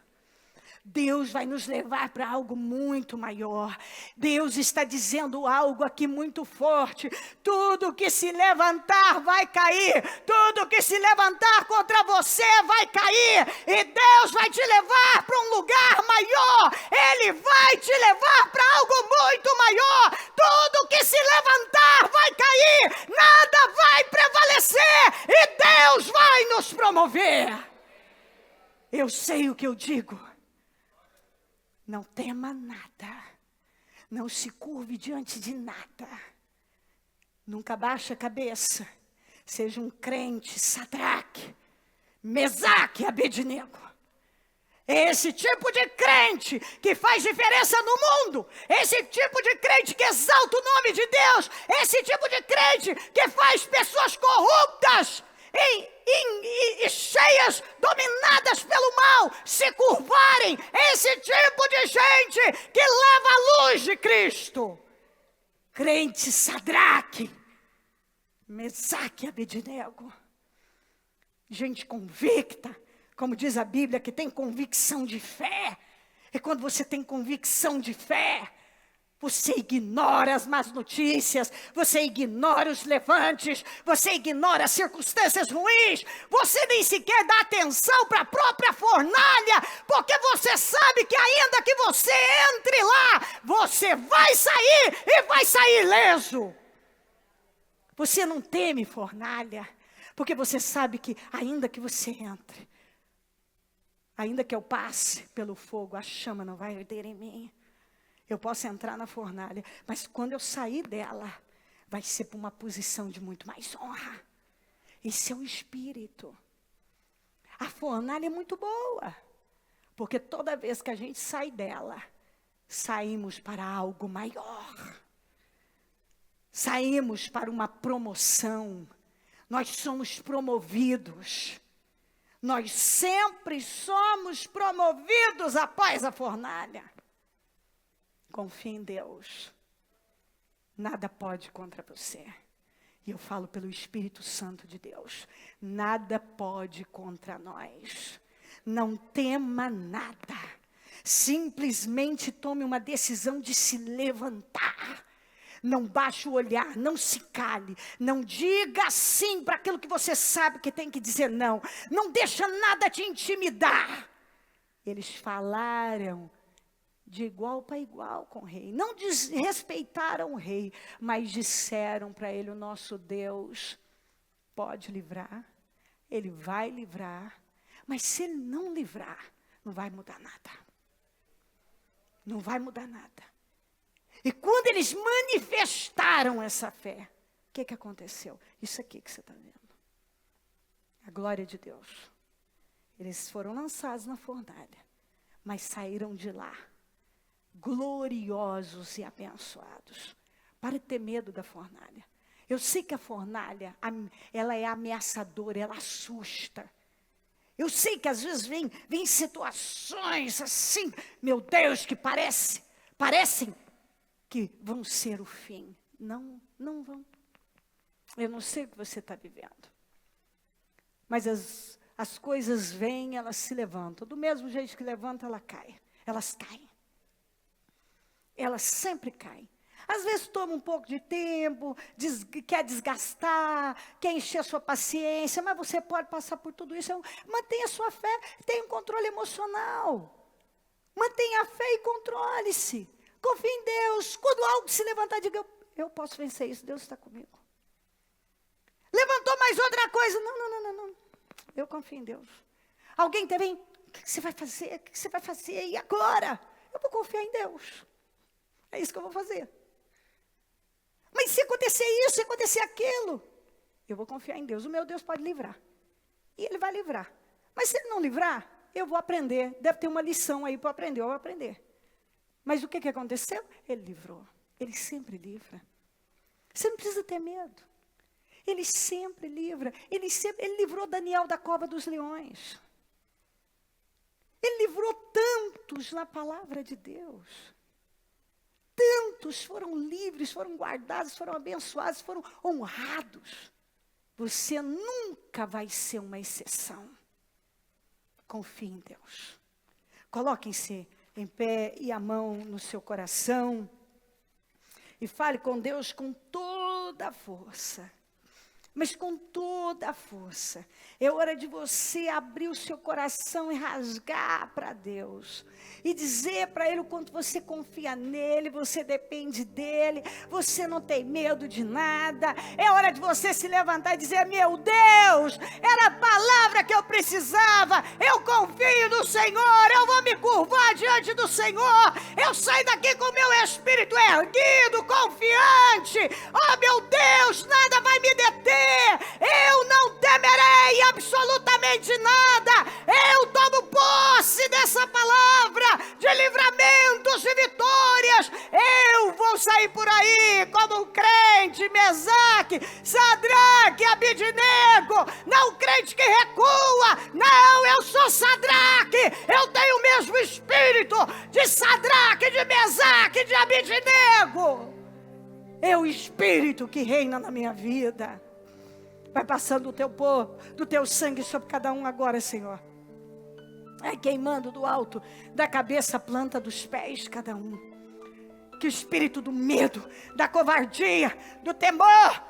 Deus vai nos levar para algo muito maior. Deus está dizendo algo aqui muito forte. Tudo que se levantar vai cair. Tudo que se levantar contra você vai cair. E Deus vai te levar para um lugar maior. Ele vai te levar para algo muito maior. Tudo que se levantar vai cair. Nada vai prevalecer. E Deus vai nos promover. Eu sei o que eu digo. Não tema nada. Não se curve diante de nada. Nunca baixe a cabeça. Seja um crente, Sadraque, Mesaque e Abednego. Esse tipo de crente que faz diferença no mundo. Esse tipo de crente que exalta o nome de Deus. Esse tipo de crente que faz pessoas corruptas e cheias, dominadas pelo mal, se curvarem. Esse tipo de gente que leva a luz de Cristo. Crente Sadraque, Mesaque e Abednego. Gente convicta, como diz a Bíblia, que tem convicção de fé. E quando você tem convicção de fé, você ignora as más notícias, você ignora os levantes, você ignora as circunstâncias ruins, você nem sequer dá atenção para a própria fornalha, porque você sabe que ainda que você entre lá, você vai sair e vai sair ileso. Você não teme fornalha, porque você sabe que ainda que você entre, ainda que eu passe pelo fogo, a chama não vai arder em mim. Eu posso entrar na fornalha, mas quando eu sair dela, vai ser para uma posição de muito mais honra. Esse é o espírito. A fornalha é muito boa, porque toda vez que a gente sai dela, saímos para algo maior. Saímos para uma promoção. Nós somos promovidos. Nós sempre somos promovidos após a fornalha. Confie em Deus. Nada pode contra você. E eu falo pelo Espírito Santo de Deus. Nada pode contra nós. Não tema nada. Simplesmente tome uma decisão de se levantar. Não baixe o olhar, não se cale. Não diga sim para aquilo que você sabe que tem que dizer não. Não deixa nada te intimidar. Eles falaram de igual para igual com o rei. Não desrespeitaram o rei, mas disseram para ele: o nosso Deus pode livrar, ele vai livrar, mas se ele não livrar, não vai mudar nada. Não vai mudar nada. E quando eles manifestaram essa fé, o que aconteceu? Isso aqui que você está vendo. A glória de Deus. Eles foram lançados na fornalha, mas saíram de lá gloriosos e abençoados. Para de ter medo da fornalha. Eu sei que a fornalha, ela é ameaçadora, ela assusta. Eu sei que às vezes vem situações assim, meu Deus, que parecem que vão ser o fim. Não vão. Eu não sei o que você está vivendo. Mas as coisas vêm, elas se levantam. Do mesmo jeito que levanta, elas caem. Elas sempre caem. Às vezes toma um pouco de tempo, quer desgastar, quer encher a sua paciência, mas você pode passar por tudo isso. Mantenha a sua fé, tenha um controle emocional. Mantenha a fé e controle-se. Confie em Deus. Quando algo se levantar, diga: eu posso vencer isso, Deus está comigo. Levantou mais outra coisa. Não. Eu confio em Deus. Alguém também, o que você vai fazer? O que você vai fazer? E agora? Eu vou confiar em Deus. É isso que eu vou fazer. Mas se acontecer isso, se acontecer aquilo, eu vou confiar em Deus. O meu Deus pode livrar. E Ele vai livrar. Mas se Ele não livrar, eu vou aprender. Deve ter uma lição aí para aprender, eu vou aprender. Mas o que aconteceu? Ele livrou. Ele sempre livra. Você não precisa ter medo. Ele sempre livra. Ele livrou Daniel da cova dos leões. Ele livrou tantos na palavra de Deus. Tantos foram livres, foram guardados, foram abençoados, foram honrados. Você nunca vai ser uma exceção. Confie em Deus. Coloquem-se em pé e a mão no seu coração. E fale com Deus com toda a força. Mas com toda a força. É hora de você abrir o seu coração e rasgar para Deus. E dizer para Ele o quanto você confia nele, você depende dele, você não tem medo de nada. É hora de você se levantar e dizer: meu Deus, era a palavra que eu precisava. Eu confio no Senhor, eu vou me curvar diante do Senhor. Eu saio daqui com o meu espírito erguido, confiante. Oh meu Deus, nada vai me deter. Eu não temerei absolutamente nada. Eu tomo posse dessa palavra de livramentos e vitórias. Eu vou sair por aí como um crente, Mesaque, Sadraque, Abidnego, não crente que recua. Não, eu sou Sadraque. Eu tenho o mesmo espírito de Sadraque, de Mesaque, de Abidnego. É o espírito que reina na minha vida. Vai passando o teu povo, do teu sangue sobre cada um agora, Senhor. Vai queimando do alto, da cabeça à planta dos pés, cada um. Que o espírito do medo, da covardia, do temor,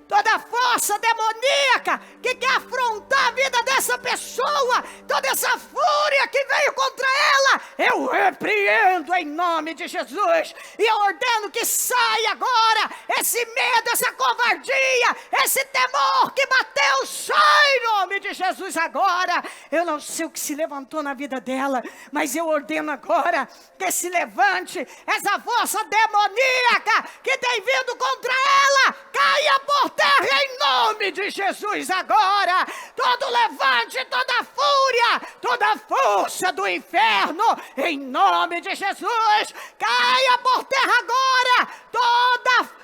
toda força demoníaca que quer afrontar a vida dessa pessoa, toda essa fúria que veio contra ela, eu repreendo em nome de Jesus. E eu ordeno que saia agora esse medo, essa covardia, esse temor que bateu, sai em nome de Jesus agora. Eu não sei o que se levantou na vida dela, mas eu ordeno agora que se levante essa força demoníaca que tem vindo contra ela, caia por terra em nome de Jesus agora. Todo levante, toda fúria, toda força do inferno, em nome de Jesus, caia por terra agora.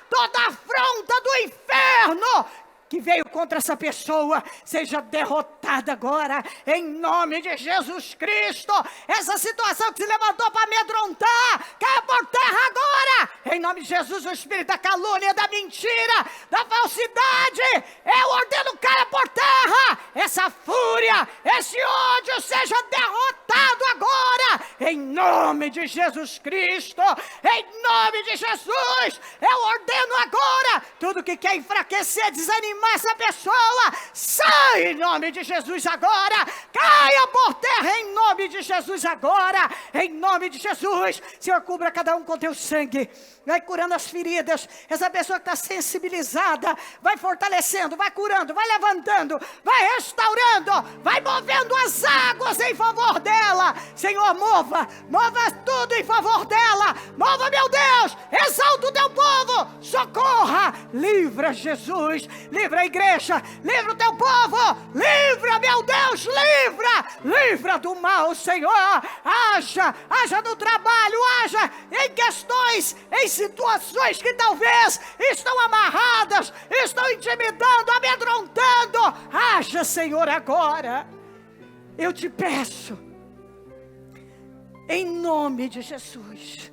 Toda afronta do inferno que veio contra essa pessoa, seja derrotada agora, em nome de Jesus Cristo. Essa situação que se levantou para amedrontar, caia por terra agora, em nome de Jesus. O espírito da calúnia, da mentira, da falsidade, eu ordeno, caia por terra. Essa fúria, esse ódio seja derrotado agora, em nome de Jesus Cristo, em nome de Jesus. Eu ordeno agora, tudo que quer enfraquecer, desanimar essa pessoa, sai em nome de Jesus agora, caia por terra em nome de Jesus agora, em nome de Jesus. Senhor, cubra cada um com teu sangue, vai curando as feridas. Essa pessoa que está sensibilizada, vai fortalecendo, vai curando, vai levantando, vai restaurando, vai movendo as águas em favor dela. Senhor, mova tudo em favor dela, mova, meu Deus, exalta o teu povo, socorra, livra, Jesus, livra a igreja, livra o teu povo, livra, meu Deus, livra do mal, Senhor. Haja no trabalho, haja em questões, em situações que talvez estão amarradas, estão intimidando, amedrontando. Haja, Senhor, agora. Eu te peço, em nome de Jesus.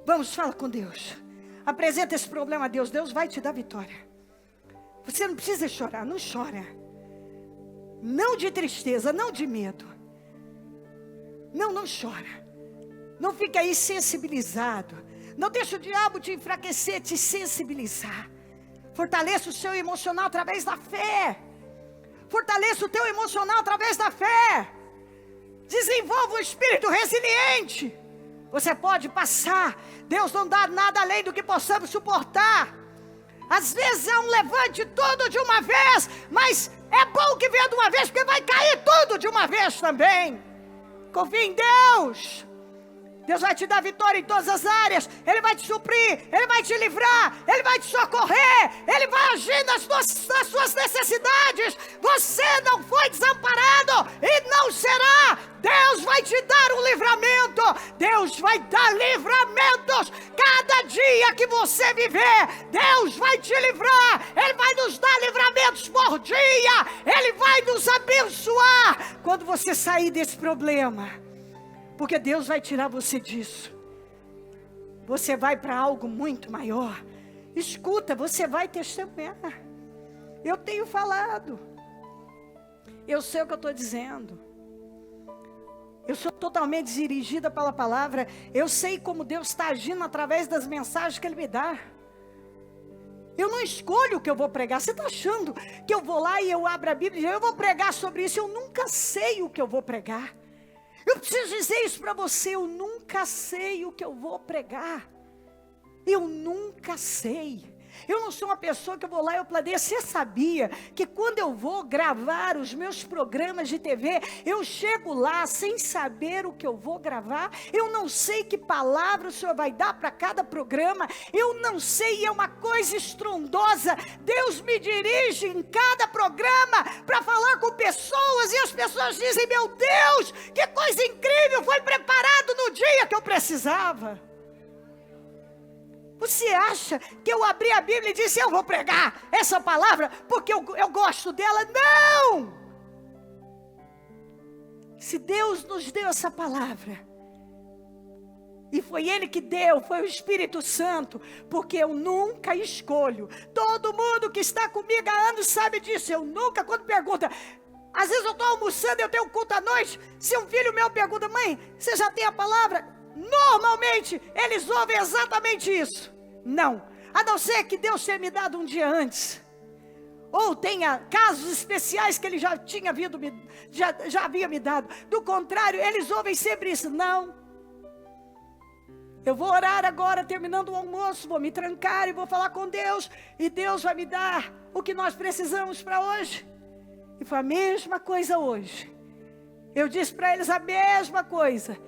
Vamos falar com Deus. Apresenta esse problema a Deus. Deus vai te dar vitória. Você não precisa chorar, não chora. Não de tristeza, não de medo. Não chora. Não fica aí sensibilizado. Não deixa o diabo te enfraquecer, te sensibilizar. Fortaleça o seu emocional através da fé. Fortaleça o teu emocional através da fé. Desenvolva um espírito resiliente. Você pode passar. Deus não dá nada além do que possamos suportar. Às vezes é um levante tudo de uma vez, mas é bom que venha de uma vez, porque vai cair tudo de uma vez também. Confie em Deus. Deus vai te dar vitória em todas as áreas. Ele vai te suprir, Ele vai te livrar, Ele vai te socorrer, Ele vai agir nas suas necessidades. Você não foi desamparado e não será. Deus vai te dar um livramento. Deus vai dar livramentos. Cada dia que você viver, Deus vai te livrar. Ele vai nos dar livramentos por dia. Ele vai nos abençoar quando você sair desse problema. Porque Deus vai tirar você disso. Você vai para algo muito maior. Escuta, você vai testemunhar. Eu tenho falado. Eu sei o que eu estou dizendo. Eu sou totalmente dirigida pela palavra. Eu sei como Deus está agindo através das mensagens que Ele me dá. Eu não escolho o que eu vou pregar. Você está achando que eu vou lá e eu abro a Bíblia e eu vou pregar sobre isso? Eu nunca sei o que eu vou pregar. Eu preciso dizer isso para você. Eu nunca sei o que eu vou pregar. Eu nunca sei. Eu não sou uma pessoa que eu vou lá e eu planeio. Você sabia que quando eu vou gravar os meus programas de TV, eu chego lá sem saber o que eu vou gravar? Eu não sei que palavra o Senhor vai dar para cada programa. Eu não sei, é uma coisa estrondosa. Deus me dirige em cada programa para falar com pessoas e as pessoas dizem: meu Deus, que coisa incrível, foi preparado no dia que eu precisava. Você acha que eu abri a Bíblia e disse: eu vou pregar essa palavra porque eu gosto dela? Não! Se Deus nos deu essa palavra, e foi Ele que deu, foi o Espírito Santo, porque eu nunca escolho. Todo mundo que está comigo há anos sabe disso. Eu nunca, quando pergunta, às vezes eu estou almoçando, eu tenho culto à noite, se um filho meu pergunta: mãe, você já tem a palavra? Normalmente, eles ouvem exatamente isso. Não, a não ser que Deus tenha me dado um dia antes, ou tenha casos especiais que Ele já tinha já havia me dado. Do contrário, eles ouvem sempre isso. Não, eu vou orar agora, terminando o almoço, vou me trancar e vou falar com Deus, e Deus vai me dar o que nós precisamos para hoje. E foi a mesma coisa hoje. Eu disse para eles a mesma coisa.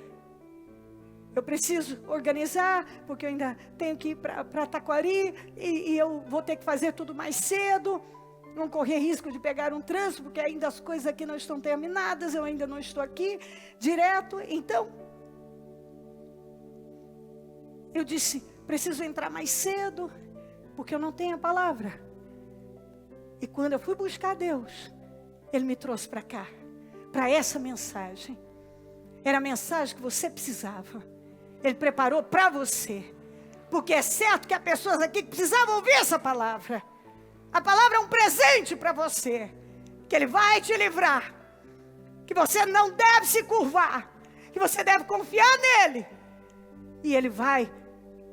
Eu preciso organizar, porque eu ainda tenho que ir para Taquari, e eu vou ter que fazer tudo mais cedo, não correr risco de pegar um trânsito, porque ainda as coisas aqui não estão terminadas, eu ainda não estou aqui direto. Então, eu disse: preciso entrar mais cedo, porque eu não tenho a palavra. E quando eu fui buscar Deus, Ele me trouxe para cá, para essa mensagem. Era a mensagem que você precisava. Ele preparou para você. Porque é certo que há pessoas aqui que precisavam ouvir essa palavra. A palavra é um presente para você. Que Ele vai te livrar. Que você não deve se curvar. Que você deve confiar nele. E Ele vai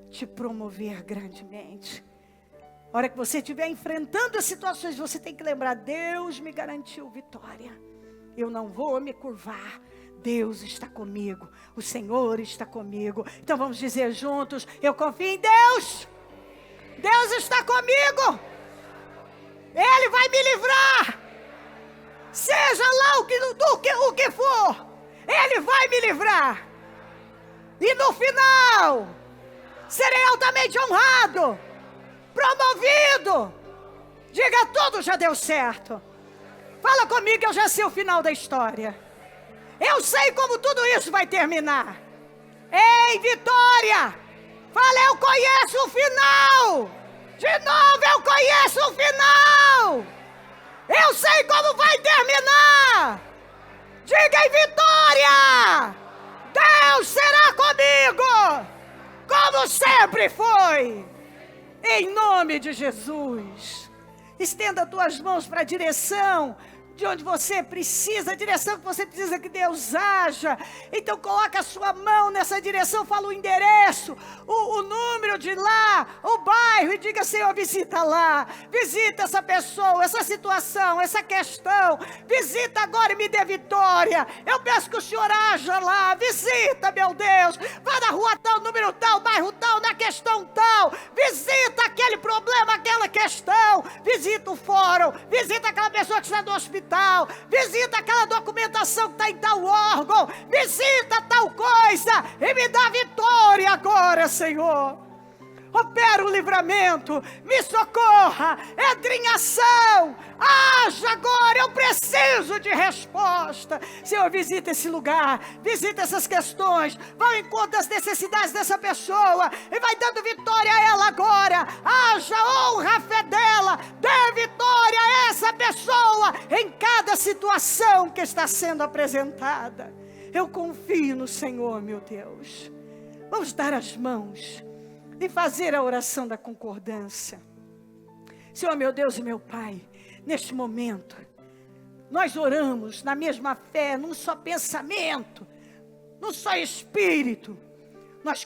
te promover grandemente. A hora que você estiver enfrentando as situações, você tem que lembrar: Deus me garantiu vitória. Eu não vou me curvar. Deus está comigo, o Senhor está comigo. Então vamos dizer juntos: eu confio em Deus. Deus está comigo. Ele vai me livrar. Seja lá o que for, Ele vai me livrar. E no final, serei altamente honrado, promovido. Diga: tudo já deu certo. Fala comigo, eu já sei o final da história. Eu sei como tudo isso vai terminar. Ei, vitória! Fala: eu conheço o final. De novo, eu conheço o final. Eu sei como vai terminar. Diga: em vitória! Deus será comigo, como sempre foi. Em nome de Jesus. Estenda as tuas mãos para a direção de onde você precisa, a direção que você precisa que Deus haja. Então coloca a sua mão nessa direção, fala o endereço, o número de lá, o bairro, e diga: Senhor, visita lá, visita essa pessoa, essa situação, essa questão, visita agora e me dê vitória. Eu peço que o Senhor haja lá, visita, meu Deus, vá na rua tal, número tal, bairro tal, na questão tal, visita aquele problema, aquela questão, visita o fórum, visita aquela pessoa que está no hospital, visita aquela documentação que está em tal órgão, visita tal coisa e me dá vitória agora, Senhor. Opera o livramento, me socorra, entre em ação, haja agora, eu preciso de resposta. Senhor, visita esse lugar, visita essas questões, vai ao encontro das necessidades dessa pessoa e vai dando vitória a ela agora. Haja honra a fé dela, dê vitória a essa pessoa em cada situação que está sendo apresentada. Eu confio no Senhor, meu Deus. Vamos dar as mãos e fazer a oração da concordância. Senhor, meu Deus e meu Pai, neste momento, nós oramos na mesma fé, num só pensamento, num só espírito. Nós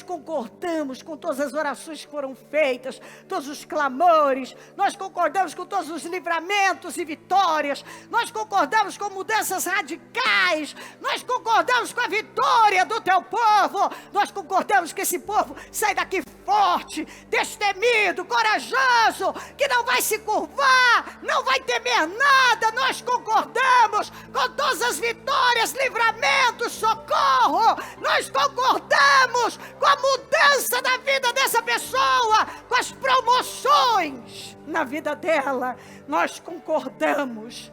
concordamos com todas as orações que foram feitas, todos os clamores, nós concordamos com todos os livramentos e vitórias, nós concordamos com mudanças radicais, nós concordamos com a vitória do teu povo, nós concordamos que esse povo sai daqui forte, destemido, corajoso, que não vai se curvar, não vai temer nada. Nós concordamos com todas as vitórias, livramentos, socorro, nós concordamos com a mudança da vida dessa pessoa, com as promoções na vida dela. Nós concordamos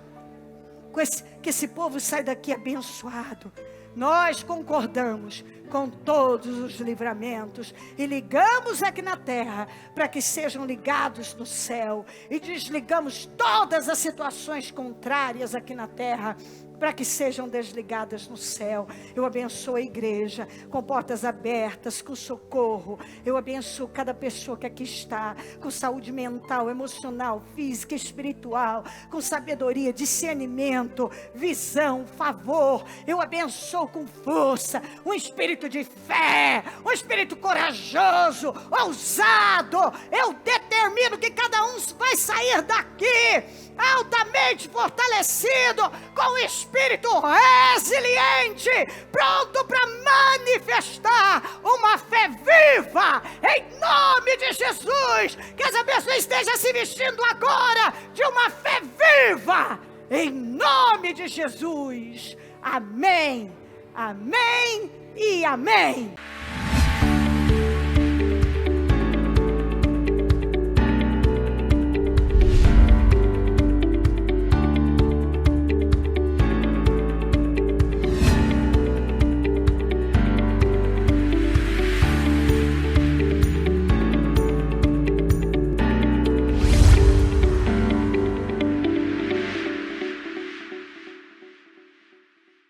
com que esse povo sai daqui abençoado. Nós concordamos com todos os livramentos e ligamos aqui na terra para que sejam ligados no céu, e desligamos todas as situações contrárias aqui na terra para que sejam desligadas no céu. Eu abençoo a igreja com portas abertas, com socorro. Eu abençoo cada pessoa que aqui está, com saúde mental, emocional, física, espiritual, com sabedoria, discernimento, visão, favor. Eu abençoo com força, um espírito de fé, um espírito corajoso, ousado. Eu determino que cada um vai sair daqui altamente fortalecido, com o espírito resiliente, pronto para manifestar uma fé viva, em nome de Jesus. Que essa pessoa esteja se vestindo agora de uma fé viva, em nome de Jesus. Amém, amém e amém.